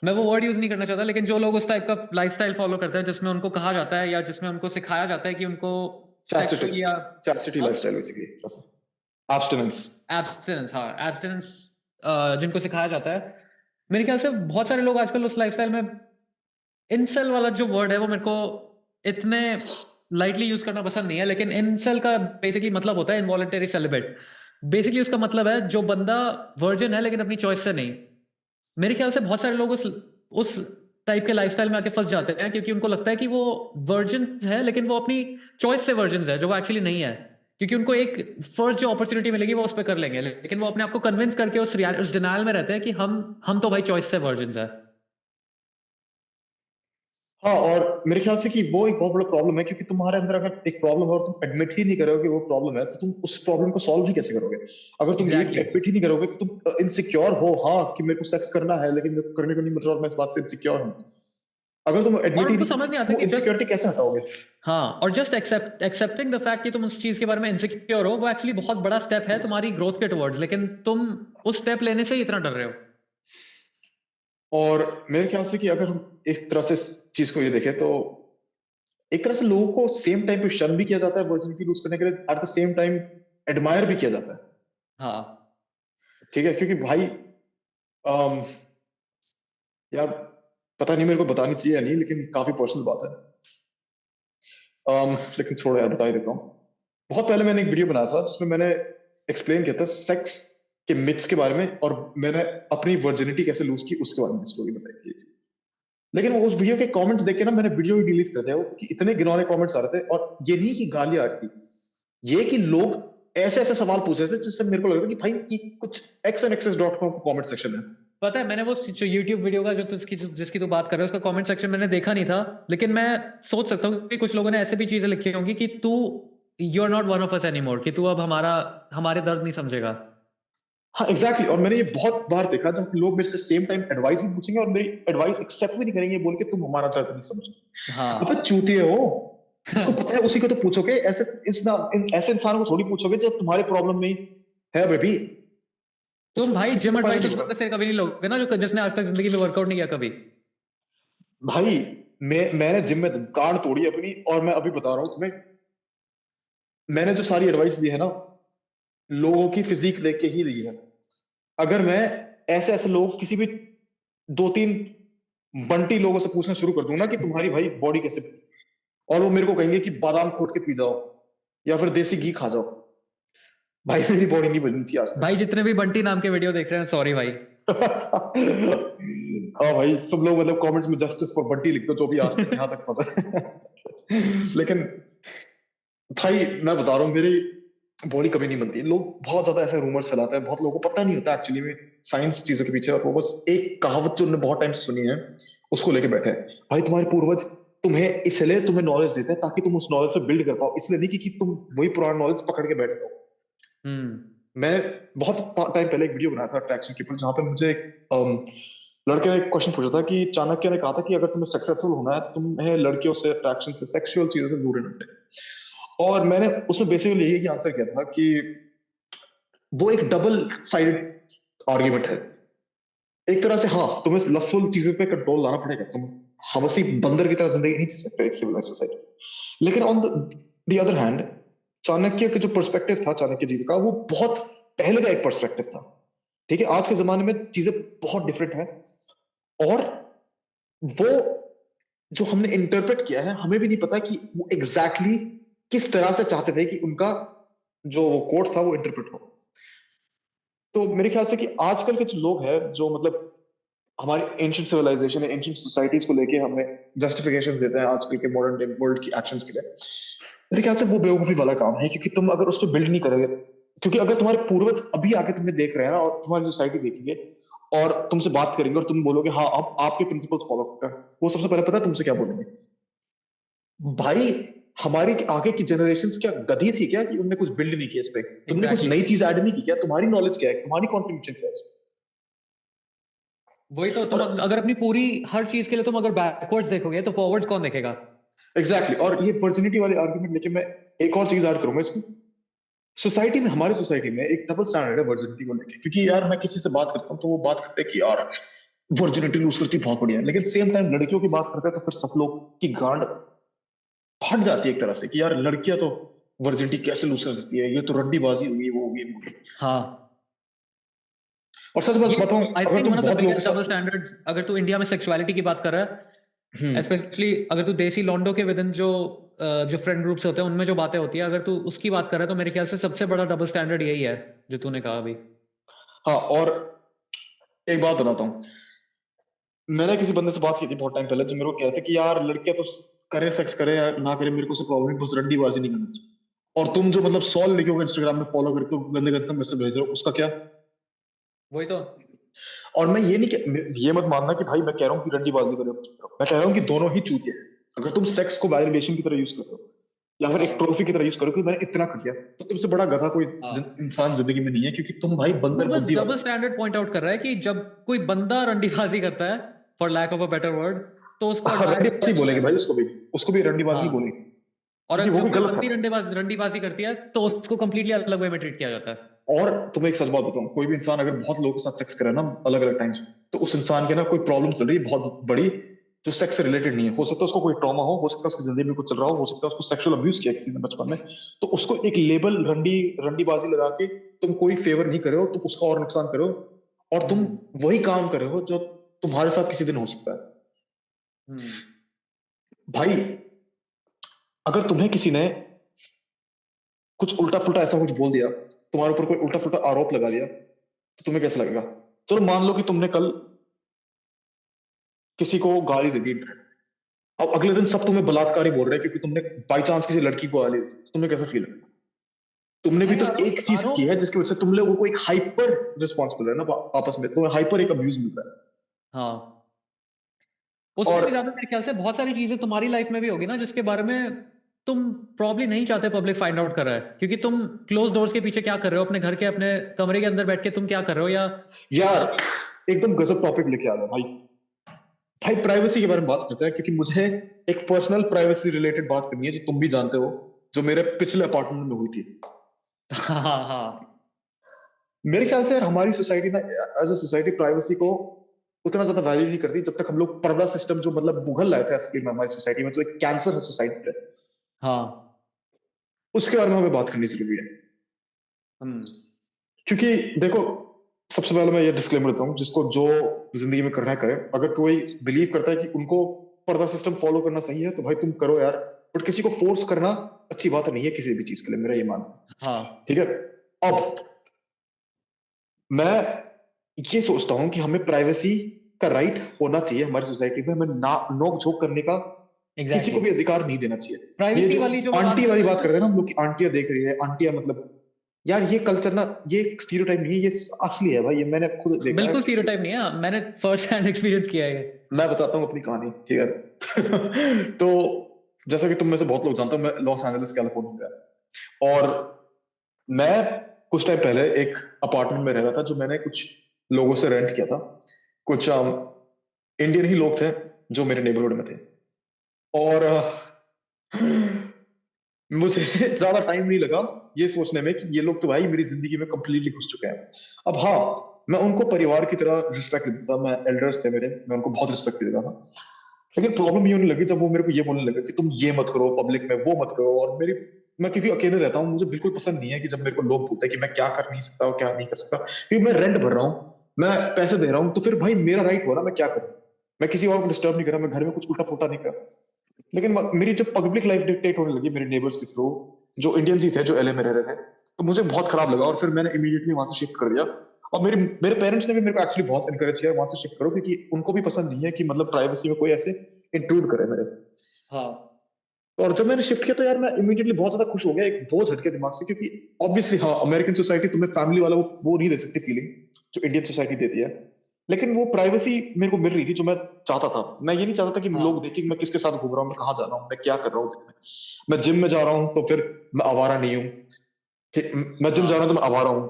मैं वो वर्ड यूज नहीं करना चाहता, लेकिन जो लोग उस टाइप का लाइफस्टाइल फॉलो करते हैं जिसमें उनको कहा जाता है या जिसमें उनको सिखाया जाता है कि उनको चैस्टिटी, सेक्सुअल या chastity lifestyle basically, abstinence. Abstinence, हाँ एब्स्टिनेंस जिनको सिखाया जाता है, मेरे ख्याल से बहुत सारे लोग आजकल उस लाइफस्टाइल में, इंसेल वाला जो वर्ड है वो मेरे को इतने लाइटली यूज करना पसंद नहीं है, लेकिन इंसेल का बेसिकली मतलब होता है इनवॉलंटरी सेलिब्रेट। बेसिकली उसका मतलब है जो बंदा वर्जिन है लेकिन अपनी चॉइस से नहीं। मेरे ख्याल से बहुत सारे लोग उस टाइप के लाइफस्टाइल में आके फंस जाते हैं क्योंकि उनको लगता है कि वो वर्जिन है लेकिन वो अपनी चॉइस से वर्जिन है, जो वो एक्चुअली नहीं है, क्योंकि उनको एक फर्स्ट जो अपॉर्चुनिटी मिलेगी वो उस पर कर लेंगे, लेकिन वो अपने आप को कन्विंस करके उस डिनायल में रहते हैं कि हम तो भाई चॉइस से वर्जिन है। हाँ, और मेरे ख्याल से कि वो एक बहुत बड़ा प्रॉब्लम है, क्योंकि तुम्हारे अंदर अगर एक प्रॉब्लम है और तुम एडमिट ही नहीं करोगे कि वो प्रॉब्लम है, तो तुम उस प्रॉब्लम को सॉल्व ही कैसे करोगे? अगर तुम ये एग्जैक्टली एडमिट ही नहीं करोगे कि तुम इनसिक्योर हो, हाँ, कि मेरे को सेक्स करना है लेकिन मेरे को करने को नहीं मिल रहा और मैं इस बात से इनसिक्योर हूँ, अगर तुम और एडमिट ही उनको नहीं, समझ नहीं आता तो कि जस्ट, इनसिक्योरिटी कैसे हटाओगे? हाँ, और जस्ट एक्सेप्टिंग द फैक्ट कि तुम उस चीज के बारे में इनसिक्योर हो, वो एक्चुअली बहुत बड़ा स्टेप है तुम्हारी ग्रोथ के टुवर्ड्स, लेकिन तुम उस स्टेप लेने से ही इतना डर रहे हो। और मेरे ख्याल से कि अगर हम एक तरह से इस चीज को ये देखें, तो एक तरह से लोगों को सेम टाइम पे शन भी किया जाता है वर्जिनिटी लूज करने के लिए, at the same time admire भी किया जाता है। हाँ, ठीक है, क्योंकि भाई अम, यार पता नहीं मेरे को बतानी चाहिए या नहीं, लेकिन काफी पर्सनल बात है। लेकिन छोड़ो यार, बता ही देता हूँ। बहुत पहले मैंने एक वीडियो बनाया था जिसमें मैंने एक्सप्लेन किया था सेक्स के मिथ्स के बारे में, और मैंने अपनी वर्जिनिटी कैसे लूज की उसके बारे में स्टोरी बताई थी। लेकिन वो उस वीडियो के कमेंट्स देख के ना मैंने वीडियो ही डिलीट कर दिया, वो क्योंकि इतने घिनौने कमेंट्स आ रहे थे, और ये नहीं कि गालियां आ रही थी, ये कि लोग ऐसे ऐसे सवाल पूछ रहे थे जिससे मेरे को लग रहा था कि भाई ये कुछ xnxs.com का कमेंट सेक्शन है। पता है मैंने वो जो यूट्यूब वीडियो का जिसकी तू बात कर रहे हो उसका कमेंट सेक्शन मैंने देखा नहीं था, लेकिन मैं सोच सकता हूँ कि कुछ लोगों ने ऐसे भी चीजें लिखी होंगी कि तू, you are not one of us anymore, कि तू अब हमारे दर्द नहीं समझेगा। हाँ एग्जैक्टली, और मैंने ये बहुत बार देखा जब लोग मेरे से सेम टाइम एडवाइस भी पूछेंगे और मेरी एडवाइस एक्सेप्ट भी नहीं करेंगे, बोल के तुम हमारा दर्द नहीं समझो। अबे हाँ। चूतिए हो, जिसको पता है उसी को तो पूछोगे, ऐसे इंसान को थोड़ी पूछोगे जो तुम्हारे प्रॉब्लम में ही है बेबी। तुम उसको तो भाई किसी जिम को फायदा एडवाइस नहीं उस पड़ता। बंदे से कभी नहीं लोगे ना जो जिसने आज तक जिंदगी में वर्कआउट नहीं किया कभी। भाई मैंने जिम में गांड तोड़ी अपनी, और मैं अभी बता रहा हूँ तुम्हें, मैंने जो सारी एडवाइस दी है ना, लोगों की फिजिक देख के ही ली है। अगर मैं ऐसे ऐसे लोग किसी भी दो तीन बंटी लोगों से पूछना शुरू कर दूं ना कि तुम्हारी भाई बॉडी कैसे, और वो मेरे को कहेंगे कि बादाम खोट के पी जाओ या फिर देसी घी खा जाओ, भाई मेरी बॉडी नहीं बनी थी आज भाई जितने भी बंटी नाम के वीडियो देख रहे हैं, सॉरी भाई। तक। हाँ भाई, सब लोग मतलब कमेंट्स में जस्टिस फॉर बंटी लिख दो, जो भी आज तक यहाँ तक पहुंचा। लेकिन भाई मैं बता रहा हूँ, मेरी बॉडी कभी नहीं बनती। लोग बहुत ज्यादा ऐसे रूमर्स फैलाते हैं, बहुत लोगों को पता नहीं होता एक्चुअली में साइंस चीजों के पीछे, और वो बस एक कहावत जो उन्होंने बहुत टाइम से सुनी है उसको लेके बैठे हैं। भाई तुम्हारे पूर्वज तुम्हें इसलिए तुम्हें नॉलेज देते हैं ताकि तुम उस नॉलेज से बिल्ड कर पाओ, इसलिए नहीं कि तुम वही पुराना नॉलेज पकड़ के बैठे हो। हम्म। मैं बहुत टाइम पहले एक वीडियो बनाया था अट्रैक्शन के ऊपर, जहां पे मुझे लड़के ने एक क्वेश्चन पूछा था कि चाणक्य ने कहा था कि अगर तुम्हें सक्सेसफुल होना है तो तुम्हें लड़कियों से, अट्रैक्शन से, सेक्सुअल चीजों से दूर रहना चाहिए। और मैंने उसमें बेसिकली यही आंसर किया था कि वो एक डबल साइडेड आर्ग्यूमेंट है। एक तरह से हाँ, तुम्हें लस्टफुल चीजों पे कंट्रोल लाना पड़ेगा, तुम हवसी बंदर की तरह जिंदगी नहीं जी सकते एक सिविलाइज सोसाइटी। लेकिन on the other hand, Chanakya का जो पर्सपेक्टिव था, चाणक्य जी का, वो बहुत पहले का एक पर्सपेक्टिव था। ठीक है, आज के जमाने में चीजें बहुत डिफरेंट है। और वो जो हमने इंटरप्रेट किया है, हमें भी नहीं पता कि वो एग्जैक्टली किस तरह से चाहते थे कि उनका जो वो कोड था वो इंटरप्रेट हो। तो मेरे ख्याल से कि आजकल के जो लोग हैं, जो मतलब हमारी एंशिएंट सिविलाइजेशन है, एंशिएंट सोसाइटीज को लेके हमें जस्टिफिकेशंस देते हैं आजकल के मॉडर्न डे वर्ल्ड की एक्शंस के लिए, मेरे ख्याल से वो बेवकूफी वाला काम है। क्योंकि तुम अगर उस पर बिल्ड नहीं करोगे, क्योंकि अगर तुम्हारे पूर्वज अभी आके तुम्हें देख रहे हैं ना, और तुम्हारी सोसाइटी देखेंगे और तुमसे बात करेंगे और तुम बोलोगे हाँ आप आपके प्रिंसिपल्स फॉलो करते हैं, वो सबसे पहले पता है तुमसे क्या बोलेंगे? भाई, हमारी आगे की जनरेशंस क्या गधी थी क्या कि उनने कुछ बिल्ड नहीं किया इस पे? तुमने कुछ एग्जैक्टली नई चीज ऐड नहीं की क्या? तुम्हारी नॉलेज क्या है? तुम्हारी कॉन्ट्रीब्यूशन क्या है इसमें? वही तो, तुम और अगर अपनी पूरी हर चीज के लिए तुम अगर बैकवर्ड्स देखोगे तो फॉरवर्ड्स कौन देखेगा? एग्जैक्टली exactly, और ये वर्जिनिटी वाले आर्गुमेंट लेके मैं एक और चीज ऐड करूंगा इसमें। सोसाइटी में, हमारी सोसाइटी में एक डबल स्टैंडर्ड है वर्जिनिटी को लेके। क्योंकि यार मैं किसी से बात करता हूँ तो वो बात करते हैं कि यार वर्जिनिटी लूज करती बहुत बढ़िया है, लेकिन सेम टाइम लड़कियों की बात करते हैं तो फिर सब लोग की गांड फट जाती है एक तरह से कि यार लड़कियां तो वर्जिनिटी कैसे लूज कर सकती है, ये तो रड्डीबाजी होगी, वो होगी, वो होगी। हाँ, और सच बात ये बताऊं, आई अगर थिंक वन तुम ऑफ द बहुत लोगों के बिगेस्ट डबल साथ स्टैंडर्ड्स, अगर तू इंडिया में सेक्सुअलिटी की बात कर रहा है, हम्म स्पेशली अगर तू देसी लॉन्डो के विदिन जो फ्रेंड ग्रुप्स होते हैं उनमें जो बातें होती है, अगर तू उसकी बात कर रहा है तो मेरे ख्याल से सबसे बड़ा डबल स्टैंडर्ड यही है जो तूने कहा अभी। हाँ, और एक बात बताता हूँ। मैंने किसी बंदे से बात की थी बहुत टाइम पहले, जो मेरे को कह रहे थे कि यार लड़कियां तो करे, सेक्स करे या ना करे, मेरे को उससे प्रॉब्लम नहीं, बस रंडीबाजी नहीं करनी चाहिए। और तुम जो मतलब 100 लड़कियों को इंस्टाग्राम में फॉलो करके गंदे गंदे मैसेज भेज रहे हो, उसका क्या? वही तो। और मैं ये नहीं ये मत मानना कि भाई मैं कह रहा हूँ कि रंडीबाजी करो, कुछ करो। मैं कह रहा हूँ कि दोनों ही चूतिए हैं। अगर तुम सेक्स को वैलिडेशन की तरह यूज कर रहे हो या फिर एक हाँ ट्रॉफी की तरह यूज करो कि मैंने इतना कर दिया, तो तुमसे बड़ा गधा कोई हाँ, इंसान जिंदगी में नहीं है। क्योंकि तुम भाई वो बंदर बस बुद्धि वाले डबल हो। स्टैंडर्ड पॉइंट आउट कर रहा है कि जब कोई बंदा रंडीबाजी करता है, for lack of a better word, तो उसको हाँ, एडमायर रंडीबाजी किया जाता बोलेंगे है। भाई, उसको भी रंडीबाजी ही हाँ, बोलेंगे। और क्योंकि वो भी जब कोई गलत है। बंदी रंडीबाजी करती है तो उसको कंप्लीटली अलग वे में ट्रीट किया जाता है। और तुम्हें एक सच बात बताऊं, कोई भी इंसान अगर बहुत लोगों के साथ सेक्स करे ना अलग अलग टाइम्स, तो उस इंसान के ना कोई प्रॉब्लम चल रही है बहुत बड़ी, जो सेक्स से रिलेटेड नहीं है। हो सकता है उसको कोई ट्रॉमा हो सकता है उसकी जिंदगी में कुछ चल रहा हो सकता है उसको सेक्सुअल अब्यूज किया किसी ने बचपन में। तो उसको एक लेबल रंडीबाजी लगा के तुम कोई फेवर नहीं करे हो, तुम उसका और नुकसान करो, और तुम हम्म वही काम करे हो जो तुम्हारे साथ किसी दिन हो सकता है। हम्म। भाई, अगर तुम्हें किसी ने कुछ उल्टा फुल्टा ऐसा कुछ बोल दिया, तुम्हारे ऊपर कोई उल्टा फुल्टा आरोप लगा दिया, तो तुम्हें कैसा लगेगा? चलो मान लो कि तुमने कल किसी को गाली दे दी, अब अगले दिन सब तुम्हें बलात्कारी बोल रहे हैं क्योंकि तुमने बाई चांस किसी लड़की को गाली दी, तो तुम्हें कैसा फील है? तुमने भी भाई तो आरोप एक चीज की आरोप है जिसकी वजह से तुम लोगों को एक हाइपर रिस्पॉन्स मिल रहा है ना, आपस में तुम्हें हाइपर एक अब्यूज मिल रहा हाँ, है। उससे और भी ज्यादा मेरे ख्याल से बहुत सारी चीजें तुम्हारी लाइफ में भी होगी ना जिसके बारे में तुम प्रॉब्ली नहीं चाहते पब्लिक फाइंड आउट कर रहा है, क्योंकि तुम क्लोज डोर्स के पीछे क्या कर रहे हो, अपने घर के अपने कमरे के अंदर बैठ के तुम क्या कर रहे हो, या यार एकदम गजब टॉपिक लेके आ गया भाई। भाई प्राइवेसी के बारे में बात करते हैं, क्योंकि मुझे एक पर्सनल प्राइवेसी रिलेटेड बात करनी है जो तुम भी जानते हो, जो मेरे पिछले अपार्टमेंट में हुई थी। हाँ हाँ मेरे ख्याल से यार हमारी सोसाइटी ना, एज अ सोसाइटी, प्राइवेसी को उतना ज्यादा वैल्यू नहीं करती जब तक हम लोग पर्दा सिस्टम जो मतलब मुगल लाए थे असली में हमारी सोसाइटी में, जो एक कैंसर है सोसाइटी पे, हाँ। उसके बारे में हमें बात करनी जरूरी है। हम्म क्योंकि देखो, सबसे पहले मैं ये डिस्क्लेमर देता हूँ, जिसको जो जिंदगी में करना है करे। अगर कोई बिलीव करता है कि उनको पर्दा सिस्टम फॉलो करना सही है तो भाई तुम करो यार, बट किसी को फोर्स करना अच्छी बात नहीं है किसी भी चीज के लिए, मेरा ये मानना है। हाँ। ठीक है। अब मैं ये सोचता हूँ कि हमें प्राइवेसी का राइट होना चाहिए हमारी सोसाइटी में, हमें ना नोक झोंक करने का किसी एग्जैक्टली को भी exactly. अधिकार नहीं देना चाहिए। ये प्राइवेसी जो वाली जो बात आंटी कर वाली रहे हो बात ना, करते हैं ना हम लोग कि आंटियां देख रही है, आंटियां मतलब, यार ये कल्चर ना, ये स्टीरियोटाइप नहीं है, ये असली है भाई, ये मैंने खुद देखा है। बिल्कुल स्टीरियोटाइप नहीं है, मैंने फर्स्ट हैंड एक्सपीरियंस किया है ये। मैं बताता हूँ अपनी कहानी, ठीक है। तो जैसा कि तुम में से बहुत लोग जानते हो, मैं लॉस एंजलिस कैलिफोर्निया में गया, और मैं कुछ टाइम पहले एक अपार्टमेंट में रह रहा था जो मैंने कुछ लोगों से रेंट किया था। कुछ इंडियन ही लोग थे जो मेरे नेबरहुड में थे। और मुझे ज्यादा टाइम नहीं लगा ये सोचने में कि ये लोग तो भाई मेरी जिंदगी में कंप्लीटली घुस चुके हैं। अब हाँ, मैं उनको परिवार की तरह रिस्पेक्ट देता था, मैं एल्डर्स थे मेरे, मैं उनको बहुत रिस्पेक्ट देता था। लेकिन प्रॉब्लम ये होने लगी जब वो मेरे को ये बोलने लगे कि तुम ये मत करो पब्लिक में, वो मत करो। और मेरी, मैं क्योंकि अकेले रहता हूँ, मुझे बिल्कुल पसंद नहीं है कि जब मेरे को लोग बोलते हैं कि मैं क्या कर नहीं सकता और क्या नहीं कर सकता, क्योंकि मैं रेंट भर रहा हूँ, मैं पैसे दे रहा हूँ, तो फिर भाई मेरा राइट हो रहा, मैं क्या करूँ। मैं किसी और को डिस्टर्ब नहीं कर रहा, मैं घर में कुछ उल्टा फुल्टा नहीं कर रहा। लेकिन मेरी जब पब्लिक लाइफ डिक्टेट होने लगी मेरे नेबर्स के थ्रू, जो इंडियंस ही थे जो एलए में रह रहे थे, तो मुझे बहुत खराब लगा और फिर मैंने इमीडिएटली वहां से शिफ्ट कर दिया। और मेरे मेरे पेरेंट्स ने भी मेरे को एक्चुअली बहुत इनकरेज किया वहां से शिफ्ट करो, क्योंकि उनको भी पसंद नहीं है कि मतलब प्राइवेसी में कोई ऐसे इंट्रूड करे मेरे। हाँ और जब मैंने शिफ्ट किया तो यार मैं इमीडिएटली बहुत ज्यादा खुश हो गया, एक बोझ हट गया दिमाग से, क्योंकि ऑब्वियसली हाँ, अमेरिकन सोसाइटी तुम्हें फैमिली वाला वो नहीं दे सकती फीलिंग जो इंडियन सोसाइटी देती है। लेकिन वो प्राइवेसी मेरे को मिल रही थी जो मैं चाहता था। मैं ये नहीं चाहता था कि हाँ लोग देखें कि मैं किसके साथ घूम रहा हूँ, मैं कहाँ जा रहा हूँ, मैं क्या कर रहा हूँ दिन में। मैं जिम में जा रहा हूँ तो फिर मैं आवारा नहीं हूँ। मैं जिम जा रहा हाँ हूँ तो मैं आवारा हूँ।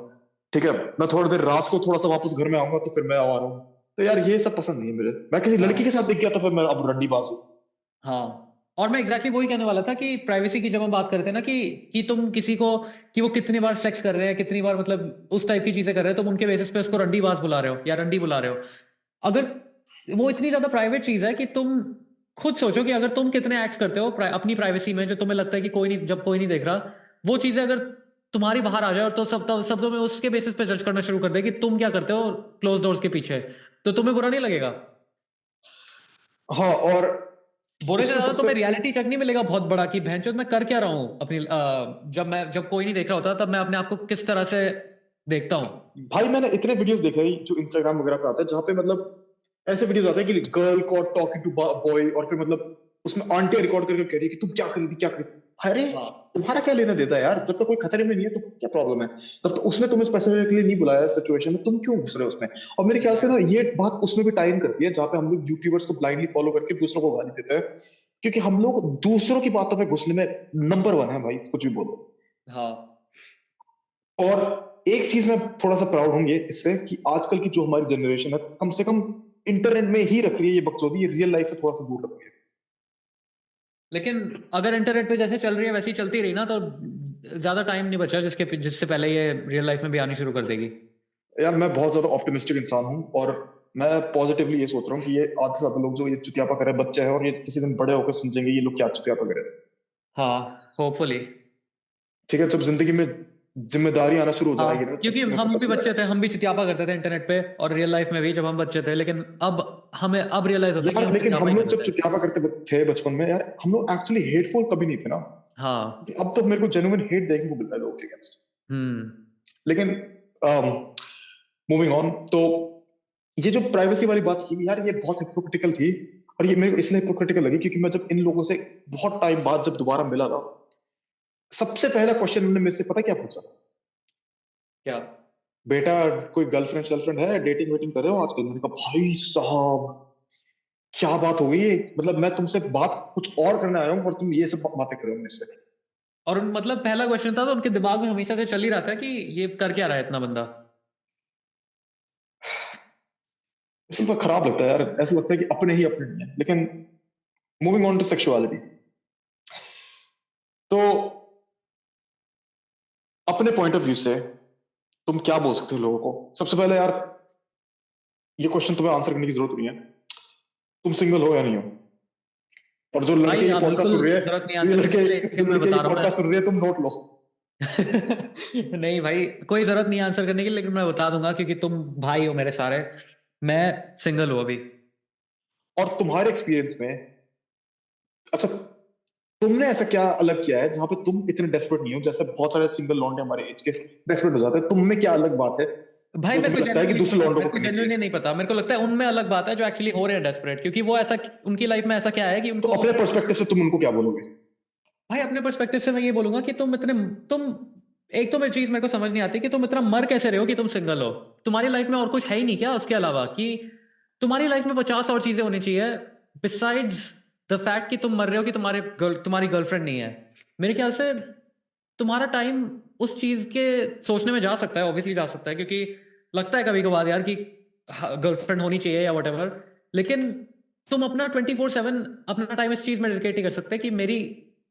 ठीक है, मैं थोड़ी देर रात को थोड़ा सा वापस घर में आऊंगा तो फिर मैं आवारा हूँ। तो यार ये सब पसंद नहीं है मुझे। मैं किसी लड़की के हाँ साथ दिख गया तो फिर मैं अब रंडीबाज हूँ। हाँ। और मैं एग्जैक्टली वही कहने वाला था कि प्राइवेसी की जब हम बात करते हैं ना कि तुम किसी को, कि वो कितनी बार सेक्स कर रहे हैं, कितनी बार मतलब उस टाइप की चीजें कर रहे हैं, तुम उनके बेसिस पे उसको रंडीबाज बुला रहे हो या रंडी बुला रहे हो। अगर वो इतनी ज्यादा प्राइवेट चीज है कि तुम खुद सोचो कि अगर तुम कितने एक्ट्स करते हो अपनी प्राइवेसी में, जो तुम्हें लगता है कि कोई नहीं, जब कोई नहीं देख रहा, वो चीजें अगर तुम्हारी बाहर आ जाए और तो सब तुम्हें उसके बेसिस पे जज करना शुरू कर दे कि तुम क्या करते हो क्लोज डोर्स के पीछे, तो तुम्हें बुरा नहीं लगेगा? हाँ, और बुरे से उसके ज्यादा ऊपर से तुम्हें रियलिटी चेक नहीं मिलेगा बहुत बड़ा कि भैंचोद मैं कर क्या रहा हूँ अपनी जब कोई नहीं देख रहा होता, तब मैं अपने आप को किस तरह से देखता हूँ। भाई मैंने इतने वीडियोस देखे हैं जो इंस्टाग्राम वगैरह पे आते हैं, जहाँ पे मतलब ऐसे वीडियोस आते हैं कि गर्ल को टॉकिंग टू बॉय, और फिर मतलब उसमें आंटी रिकॉर्ड करके कह रही है कि तुम क्या खरीदी क्या खरीदी। अरे हाँ तुम्हारा क्या लेना देता है यार, जब तक कोई खतरे में नहीं है तो क्या प्रॉब्लम है। तब तो उसने तुम्हें स्पेसिफिकली नहीं बुलाया सिचुएशन में, तुम क्यों घुस रहे हो उसमें। और मेरे ख्याल से ना ये बात उसमें भी टाइम करती है जहाँ पे हम लोग यूट्यूबर्स को ब्लाइंडली फॉलो करके दूसरों को गाली देते हैं, क्योंकि हम लोग दूसरों की बातों में घुसने में नंबर वन है भाई, कुछ भी बोलो। हाँ। और एक चीज मैं थोड़ा सा प्राउड हूँ ये इससे कि आजकल की जो हमारी जनरेशन है कम से कम इंटरनेट में ही रख रही है ये बकचोदी, ये रियल लाइफ से थोड़ा सा दूर रख रही है। लेकिन अगर इंटरनेट पे जैसे चल रही है वैसे ही चलती रही ना, तो ज्यादा टाइम नहीं बचा जिससे पहले ये रियल लाइफ में भी आनी शुरू कर देगी। यार मैं बहुत ज्यादा ऑप्टिमिस्टिक इंसान हूँ, और मैं पॉजिटिवली ये सोच रहा हूँ कि ये आधे से ज्यादा लोग जो ये चुतियापा करे बच्चे हैं, और ये किसी दिन बड़े होकर समझेंगे ये लोग क्या चुतियापा करे। हाँ होपफुली। ठीक है, जब जिंदगी में जिम्मेदारी आना शुरू हो जाएगी हाँ ना तब क्योंकि तुम्हें हम पता भी चल बच्चे जाएगा। थे, हम भी चित्यापा करते थे इंटरनेट पे और रियल लाइफ में भी जब हम बच्चे थे, लेकिन अब हमें अब रियलाइज होता है कि यार हम लेकिन चित्यापा हम ही लोग जब करते थे। चुतियापा करते थे बचपन में, यार हम लोग एक्चुअली हेटफुल कभी नहीं थे ना। हाँ। अब तो मेरे को जेन्युइन हेट देखने को मिलता है लोगों के अगेंस्ट। हम्म। लेकिन मूविंग ऑन, तो ये जो प्राइवेसी वाली बात की यार, ये बहुत हिपोक्रिटिकल थी। और ये मेरे को इसलिए हिपोक्रिटिकल लगी क्योंकि मैं जब इन लोगों से बहुत टाइम बाद जब दोबारा मिला ना, सबसे पहला क्वेश्चन उन्होंने मेरे से पता क्या पूछा। क्या? बेटा कोई गर्लफ्रेंड शर्लफ्रेंड है, डेटिंग वेटिंग कर रहे हो आजकल। मैंने कहा भाई साहब क्या बात हो गई है? मतलब मैं तुमसे बात कुछ और करने आया हूँ और तुम ये सब बातें कर रहे हो मेरे से। और मतलब पहला क्वेश्चन था तो उनके दिमाग में हमेशा से चल ही रहा था कि ये कर क्या रहा है इतना बंदा। इसलिए तो खराब लगता है यार, ऐसा लगता है कि अपने ही अपने नहीं है। लेकिन मूविंग ऑन टू सेक्सुअलिटी, तो अपने पॉइंट ऑफ व्यू से तुम क्या बोल सकते हो लोगों को। सबसे पहले यार ये क्वेश्चन तुम्हें आंसर करने की जरूरत नहीं है, तुम सिंगल हो या नहीं हो। और जो लड़के भाई ये आप पॉडकास्ट बिल्कुल सुन रहे जरूरत नहीं हैं, आंसर करने के लिए, जो लेकिन मैं लड़के ये बता रहा हूँ पॉडकास्ट सुन रहे हैं, तुम नोट लो। नहीं भाई कोई जरूरत नहीं आंसर करने की, लेकिन मैं बता दूंगा क्योंकि तुम भाई हो मेरे सारे। मैं सिंगल हूँ अभी। और तुम्हारे एक्सपीरियंस में, अच्छा तुमने ऐसा क्या अलग किया है जहां पे तुम इतने डेस्परेट नहीं हो, जैसे बहुत सारे सिंगल लौंडे हमारे एज के डेस्परेट हो जाते हैं। तुम में क्या अलग बात है भाई जो मेरे को तुम्हें लगता है कि जेन्युइनली नहीं दूसरे पता, लौंडों मेरे को को करनी चाहिए। जेन्युइनली नहीं पता। मेरे को लगता है उनमें अलग बात है जो एक्चुअली हो रहे हैं डेस्परेट, क्योंकि वो ऐसा, उनकी लाइफ में ऐसा क्या है कि तो उनको। अपने पर्सपेक्टिव से तुम उनको क्या बोलोगे। भाई अपने पर्सपेक्टिव से मैं ये बोलूंगा कि तुम एक तो मेरी चीज मेरे को समझ नहीं आती कि तुम इतना मर कैसे रहे हो कि तुम सिंगल हो। तुम्हारी लाइफ में और कुछ है ही नहीं क्या उसके अलावा, कि तुम्हारी लाइफ में 50 और चीजें होनी चाहिए बिसाइड्स द फैक्ट कि तुम मर रहे हो कि तुम्हारी गर्लफ्रेंड नहीं है। मेरे ख्याल से तुम्हारा टाइम उस चीज के सोचने में जा सकता है, ऑब्वियसली जा सकता है, क्योंकि लगता है कभी कभार यार कि गर्लफ्रेंड होनी चाहिए या वटेवर। लेकिन तुम अपना 24/7 अपना टाइम इस चीज में डेडिकेट नहीं कर सकते कि मेरी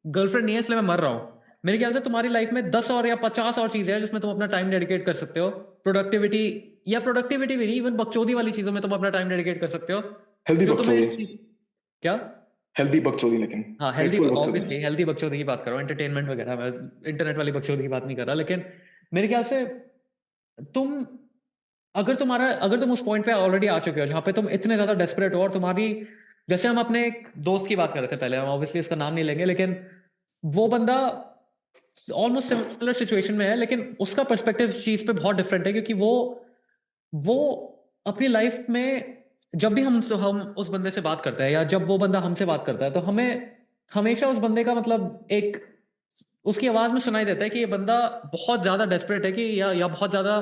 गर्लफ्रेंड नहीं है इसलिए मैं मर रहा हूँ। मेरे ख्याल से तुम्हारी लाइफ में 10 और या 50 और चीजें हैं जिसमें तुम अपना टाइम डेडिकेट कर सकते हो। प्रोडक्टिविटी, या प्रोडक्टिविटी भी नहीं, इवन बकचोदी वाली चीजों में तुम अपना टाइम डेडिकेट कर सकते हो हेल्दी जो तुम्हें बकचोदी, क्या। हेल्दी बकचोदी, लेकिन हाँ, हेल्दी, हेल्पफुल बकचोदी ऑब्वियसली नहीं। हेल्दी बकचोदी की बात कर रहा हूँ, एंटरटेनमेंट वगैरह, मैं इंटरनेट वाली बकचोदी की बात नहीं कर रहा। लेकिन मेरे ख्याल से तुम, अगर तुम उस पॉइंट पे ऑलरेडी आ चुके हो जहाँ पे तुम इतने ज्यादा डेस्परेट हो, और तुम्हारी, जैसे हम अपने एक दोस्त की बात कर रहे थे पहले, हम ऑब्वियसली उसका नाम नहीं लेंगे, लेकिन वो बंदा ऑलमोस्ट सिमिलर सिचुएशन में है, लेकिन उसका पर्सपेक्टिव चीज पे बहुत डिफरेंट है, क्योंकि वो अपनी लाइफ में जब भी हम उस बंदे से बात करते हैं, या जब वो बंदा हमसे बात करता है, तो हमें हमेशा उस बंदे का मतलब एक उसकी आवाज में सुनाई देता है कि ये बंदा बहुत ज्यादा डेस्परेट है, कि या बहुत ज्यादा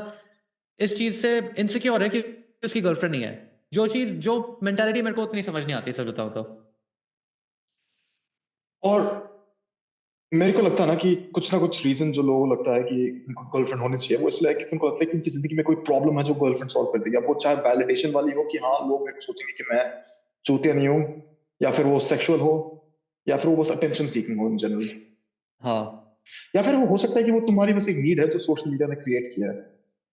इस चीज से इनसिक्योर है कि उसकी गर्लफ्रेंड नहीं है। जो मेंटालिटी मेरे को उतनी समझ नहीं आती, सच बताऊं तो। और मेरे को लगता है ना कि कुछ ना कुछ रीजन जो लोगों को लगता है कि उनको गर्लफ्रेंड होनी चाहिए, वो इसलिए है कि उनको लगता है कि उनकी जिंदगी में कोई प्रॉब्लम है जो गर्लफ्रेंड सॉल्व कर देगी। अब वो चाहे वैलिडेशन वाली हो कि हाँ लोग मेरे को सोचेंगे कि मैं चूतिया नहीं हूँ, या फिर वो सेक्सुअल हो, या फिर वो बस अटेंशन सीकिंग हो इन जनरल, हाँ, या फिर वो हो सकता है कि वो तुम्हारी बस एक नीड है जो सोशल मीडिया ने क्रिएट किया है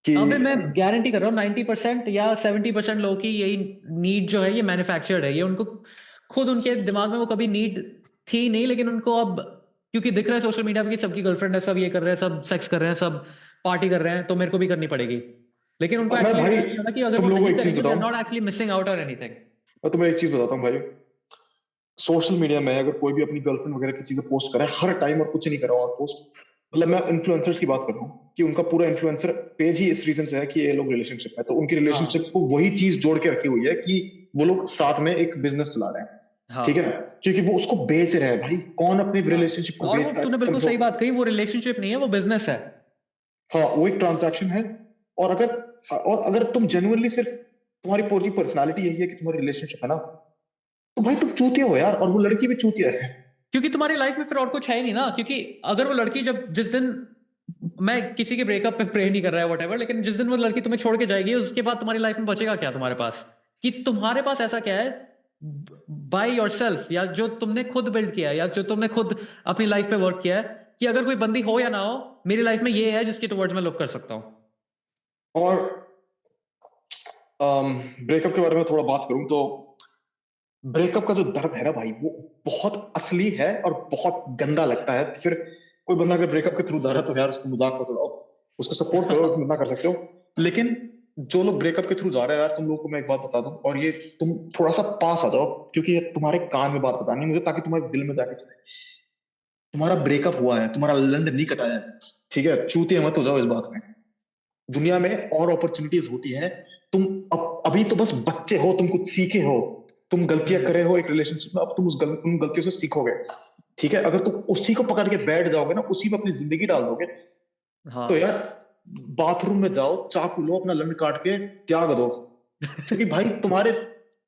कि अबे मैं गारंटी कर रहा हूँ 90% या 70% लोगों की यही नीड जो है ये मैन्युफैक्चर्ड है। ये उनको खुद, उनके दिमाग में वो कभी नीड थी नहीं, लेकिन उनको अब क्योंकि दिख रहा है सोशल मीडिया पे कि सबकी गर्लफ्रेंड है, सब ये कर रहे हैं, सब सेक्स कर रहे हैं, सब पार्टी कर रहे हैं, तो मेरे को भी करनी पड़ेगी। लेकिन उनको अब मैं एक्चुअली भाई रियलाइज नहीं होता कि अगर तुम वो लोगों को नहीं एक चीज करेंगे दे आर बताऊं, नॉट एक्चुअली मिसिंग आउट और एनीथिंग। मैं तुम्हें एक चीज बताता हूँ भाई। सोशल मीडिया में अगर कोई भी अपनी गर्लफ्रेंड वगैरह की चीजें पोस्ट करे हर टाइम और कुछ नहीं करा और पोस्ट, मतलब मैं इन्फ्लुएंसर्स की बात कर रहा हूँ कि उनका पूरा इन्फ्लुएंसर पेज ही इस रीजन से है कि ये लोग रिलेशनशिप में, तो उनकी रिलेशनशिप हाँ, को वही चीज जोड़ के रखी हुई है कि वो लोग साथ में एक बिजनेस चला रहे हैं। ठीक है हाँ, ना, क्योंकि वो उसको बेच रहे हैं भाई, कौन अपने हाँ। रिलेशनशिप को और वो बेचता तूने है बिल्कुल समझो। सही बात कही, वो रिलेशनशिप नहीं है, वो बिजनेस है। हाँ वो एक ट्रांजैक्शन है। और अगर तुम जेन्युइनली सिर्फ तुम्हारी पूरी पर्सनालिटी यही है कि तुम्हारी रिलेशनशिप है ना, तो भाई तुम चूतिया हो यार, और वो लड़की भी चूतिया है। क्योंकि तुम्हारी लाइफ में फिर और कुछ है ही नहीं ना। क्योंकि अगर वो लड़की, जब जिस दिन, मैं किसी के ब्रेकअप पे प्रे नहीं कर रहा है वटेवर, लेकिन जिस दिन वो लड़की तुम्हें छोड़ के जाएगी, उसके बाद तुम्हारी लाइफ में बचेगा क्या तुम्हारे पास? कि तुम्हारे पास ऐसा क्या है बाय योरसेल्फ, या जो तुमने खुद बिल्ड किया है, या जो तुमने खुद अपनी लाइफ पे वर्क किया है, कि अगर कोई बंदी हो या ना हो, मेरी लाइफ में ये है जिसके टुवर्ड्स मैं लुक कर सकता हूँ। और ब्रेकअप के बारे में थोड़ा बात करूं तो ब्रेकअप का जो दर्द है ना भाई, वो बहुत असली है और बहुत गंदा लगता है। फिर कोई बंदा अगर ब्रेकअप के थ्रू जा रहा है तो यार उसको मजाक मत उड़ाओ, उसको सपोर्ट करो, मना कर सकते हो। लेकिन जो लोग ब्रेकअप के थ्रू जा रहे हैं यार, तुम लोगों को मैं एक बात बता दूं, और ये तुम थोड़ा सा पास आ जाओ क्योंकि ये तुम्हारे कान में बात बतानी है मुझे, ताकि तुम्हारे दिल में जाके चले। तुम्हारा ब्रेकअप हुआ है, तुम्हारा लंड नहीं कटा है, ठीक है, चूतिए मत हो जाओ इस बात में। दुनिया में और अपॉर्चुनिटीज होती हैं। तुम अभी तो बस बच्चे हो, तुम कुछ सीखे हो, तुम गलतियां करे हो एक रिलेशनशिप में, अब तुम उन गलतियों से सीखोगे। ठीक है, अगर तुम उसी को पकड़ के बैठ जाओगे ना, उसी में अपनी जिंदगी डाल दोगे, तो हाँ। यार बाथरूम में जाओ, चाकू लो, अपना लंड काट के त्याग दो, क्योंकि भाई तुम्हारे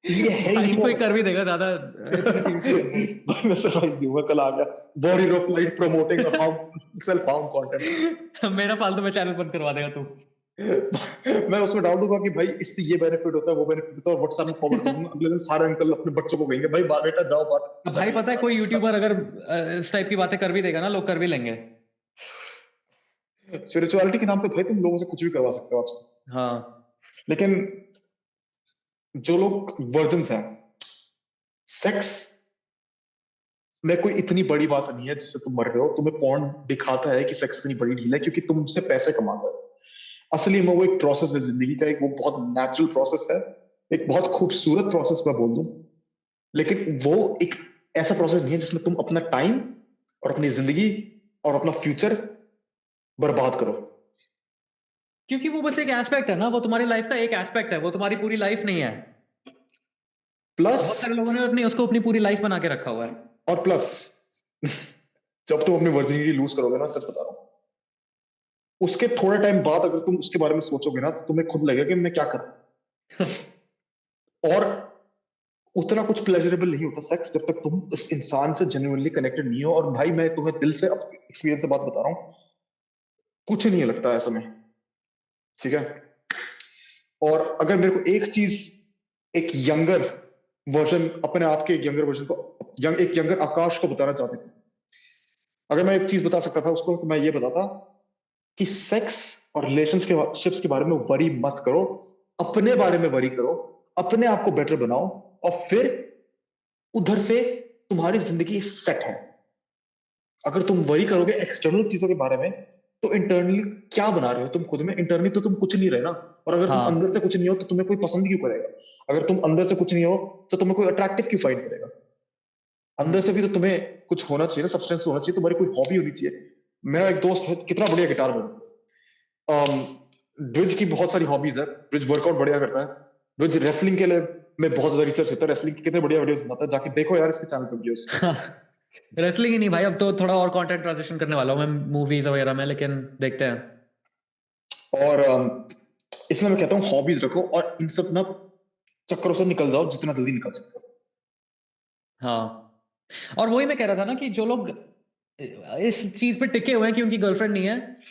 लिए है ही नहीं भाई वो। कोई कर भी देगा ज्यादा, इतने सीरियसली मत बोल। भाई मैं सरप्राइज दूंगा, कल आ गया body rock light promoting harm self harm content. मेरा फालतू में चैनल बंद करवा देगा तू। मैं उसमें डाल दूंगा कि भाई इससे ये बेनिफिट होता है, वो बेनिफिट होता है, और व्हाट्सएप में फॉरवर्ड कर दूंगा। अगले दिन सारे अंकल अपने बच्चों को कहेंगे भाई बेटा जाओ बात अब भाई जाके पता है, कोई यूट्यूबर अगर इस टाइप की बातें कर भी देगा ना, लोग कर भी लेंगे। स्पिरिचुअलिटी के नाम पे भाई तुम लोगों से कुछ भी करवा सकते हो आजकल। हाँ, लेकिन जो लोग वर्जन्स हैं, सेक्स में कोई इतनी बड़ी बात नहीं है जिससे तुम मर रहे हो। तुम्हें पॉर्न दिखाता है कि सेक्स इतनी बड़ी डील है क्योंकि तुम उससे पैसे कमाते हो। असली में वो एक प्रोसेस है जिंदगी का, एक वो बहुत नेचुरल प्रोसेस है, एक बहुत खूबसूरत प्रोसेस मैं बोल दूं। लेकिन वो एक ऐसा प्रोसेस नहीं है जिसमें तुम अपना टाइम और अपनी जिंदगी और अपना फ्यूचर बर्बाद करो। क्योंकि वो बस एक एस्पेक्ट है ना, वो तुम्हारी लाइफ का एक एस्पेक्ट है, वो तुम्हारी पूरी लाइफ नहीं है। प्लस, बहुत सारे लोगों ने अपनी पूरी लाइफ बना के रखा हुआ है। और प्लस जब तुम अपनी वर्जिनिटी लूज करोगे ना, सच बता रहा हूँ, उसके थोड़े टाइम बाद अगर तुम उसके बारे में सोचोगे ना, तो तुम्हें खुद लगेगा कि मैं क्या कर और उतना कुछ प्लेजरेबल नहीं होता सेक्स जब तक तुम उस इंसान से जेन्युइनली कनेक्टेड नहीं हो। और भाई मैं तुम्हें दिल से एक्सपीरियंस से बात बता रहा हूँ, कुछ नहीं लगता ऐसा में। ठीक है, और अगर मेरे को एक चीज एक यंगर वर्जन, अपने आप के एक यंगर वर्जन को, एक यंगर आकाश को बताना चाहते थे। अगर मैं एक चीज बता सकता था उसको, तो मैं ये बताता कि सेक्स और रिलेशनशिप्स के बारे में वरी मत करो, अपने बारे में वरी करो, अपने आप को बेटर बनाओ, और फिर उधर से तुम्हारी जिंदगी सेट है। अगर तुम वरी करोगे एक्सटर्नल चीजों के बारे में, तो इंटरनली क्या बना रहे हो तुम खुद में? इंटरनली तो तुम कुछ नहीं रहे ना। और अगर तुम हाँ अंदर से कुछ नहीं हो तो तुम्हें कोई पसंद क्यों करेगा? अगर तुम अंदर से कुछ नहीं हो तो तुम्हें कोई अट्रैक्टिव क्यों फाइंड करेगा? अंदर से भी तो तुम्हें कुछ होना चाहिए ना, सब्सटेंस होना चाहिए, तुम्हारी कोई हॉबी होनी चाहिए। मेरा एक दोस्त है, कितना बढ़िया गिटार बजाता है। ब्रिज की बहुत सारी हॉबीज है, ब्रिज वर्कआउट बढ़िया करता है, ब्रिज रेसलिंग के लिए में बहुत ज्यादा रिसर्च होता है, रेसलिंग के कितने बढ़िया वीडियोस बनाता है, जाके देखो यार इसके चैनल पे वीडियोस। रेसलिंग ही नहीं भाई, अब तो थोड़ा और कंटेंट ट्रांजिशन करने वाला हूँ मैं मूवीज वगैरह में, लेकिन देखते हैं। और इसलिए मैं कहता हूँ हॉबीज रखो और इन सब ना चक्करों से निकल जाओ जितना जल्दी निकल सकते हो। हाँ, और वही मैं कह रहा था ना कि जो लोग इस चीज पे टिके हुए हैं कि उनकी गर्लफ्रेंड नहीं है,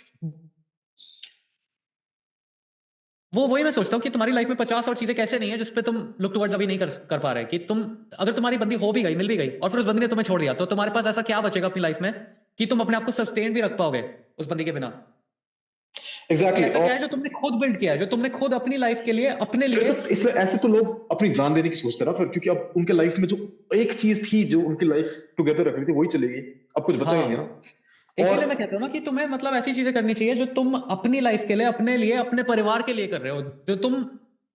वो वही मैं सोचता हूँ कि तुम्हारी लाइफ में 50 और चीजें कैसे नहीं है जिस पे तुम लुक टुवर्ड्स अभी नहीं कर पा रहे, कि तुम, अगर तुम्हारी बंदी हो भी गई, मिल भी गई, और फिर उस बंदी ने तुम्हें छोड़ दिया, तो तुम्हारे पास ऐसा क्या बचेगा अपनी लाइफ में कि तुम अपने आप को सस्टेन भी रख पाओगे उस बंदी के बिना? कि एग्जैक्टली ऐसा क्या और है जो तुमने खुद बिल्ड किया है, जो तुमने खुद अपनी लाइफ के लिए, अपने फिर लिए। तो इसलिए ऐसे तो लोग अपनी जान देने की सोचते हैं ना फिर, क्योंकि अब उनके लाइफ में जो एक चीज थी जो उनकी लाइफ टुगेदर रख रही थी वही चलेगी, अब कुछ बचा ही नहीं है हाँ, ना। और इसीलिए मैं कहता हूँ ना कि तुम्हें मतलब ऐसी चीजें करनी चाहिए जो तुम अपनी लाइफ के लिए, अपने लिए, अपने परिवार के लिए कर रहे हो, जो तुम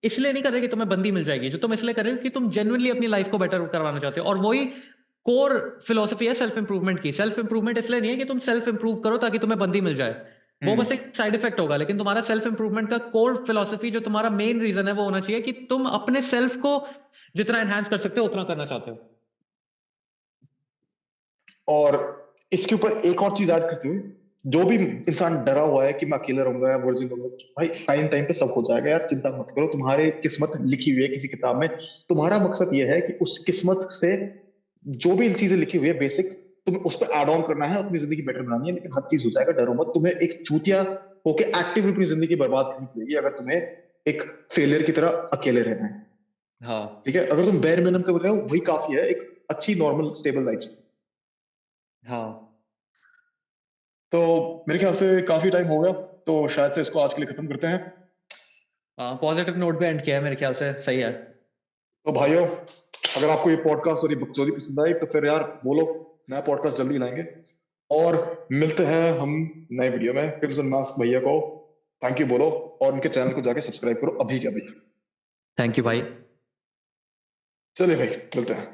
इसलिए नहीं कर रहे कि तुम्हें बंदी मिल जाएगी, जो तुम इसलिए कर रहे हो कि तुम जेन्युइनली अपनी लाइफ को बेटर करवाना चाहते हो। और वही कोर फिलोसफी है सेल्फ इंप्रूवमेंट की। सेल्फ इंप्रूवमेंट इसलिए नहीं है कि तुम सेल्फ इंप्रूव करो ताकि तुम्हें बंदी मिल जाए, वो बस हम्म एक साइड इफेक्ट होगा, लेकिन तुम्हारा सेल्फ इंप्रूवमेंट का कोर फिलोसफी, जो तुम्हारा मेन रीजन है, वो होना चाहिए कि तुम अपने सेल्फ को जितना एनहांस कर सकते हो उतना करना चाहते हो। और इसके ऊपर एक और चीज ऐड करते हुए, जो भी इंसान डरा हुआ है कि मैं अकेला रहूंगा या वर्जिन रहूंगा, भाई टाइम टाइम पे सब हो जाएगा यार, चिंता मत करो, तुम्हारे किस्मत लिखी हुई है किसी किताब में। तुम्हारा मकसद ये है कि उस किस्मत से जो भी चीजें लिखी हुई है बेसिक, तुम्हें उस पर एड ऑन करना है, अपनी जिंदगी बेटर बनानी है, लेकिन हर चीज हो जाएगा, डरो मत। तुम्हें एक चूतिया होके एक्टिवली अपनी जिंदगी बर्बाद करनी पड़ेगी अगर तुम्हें एक फेलियर की तरह अकेले रहना है। हाँ ठीक है, अगर तुम बेर मिनिमम कर रहे हो वही काफी है एक अच्छी नॉर्मल स्टेबल लाइफ। हाँ तो मेरे ख्याल से काफी टाइम हो गया, तो शायद से इसको आज के लिए खत्म करते हैं। हाँ, पॉजिटिव नोट पे एंड किया है मेरे ख्याल से, सही है। तो भाइयों, अगर आपको ये पॉडकास्ट और ये बकचोदी पसंद आई तो फिर यार बोलो, नया पॉडकास्ट जल्दी लाएंगे। और मिलते हैं हम नए वीडियो में। क्रिम्सन मास्क भैया को थैंक यू बोलो, और उनके चैनल को जाके सब्सक्राइब करो अभी के अभी। थैंक यू भाई। चलिए भाई, मिलते हैं।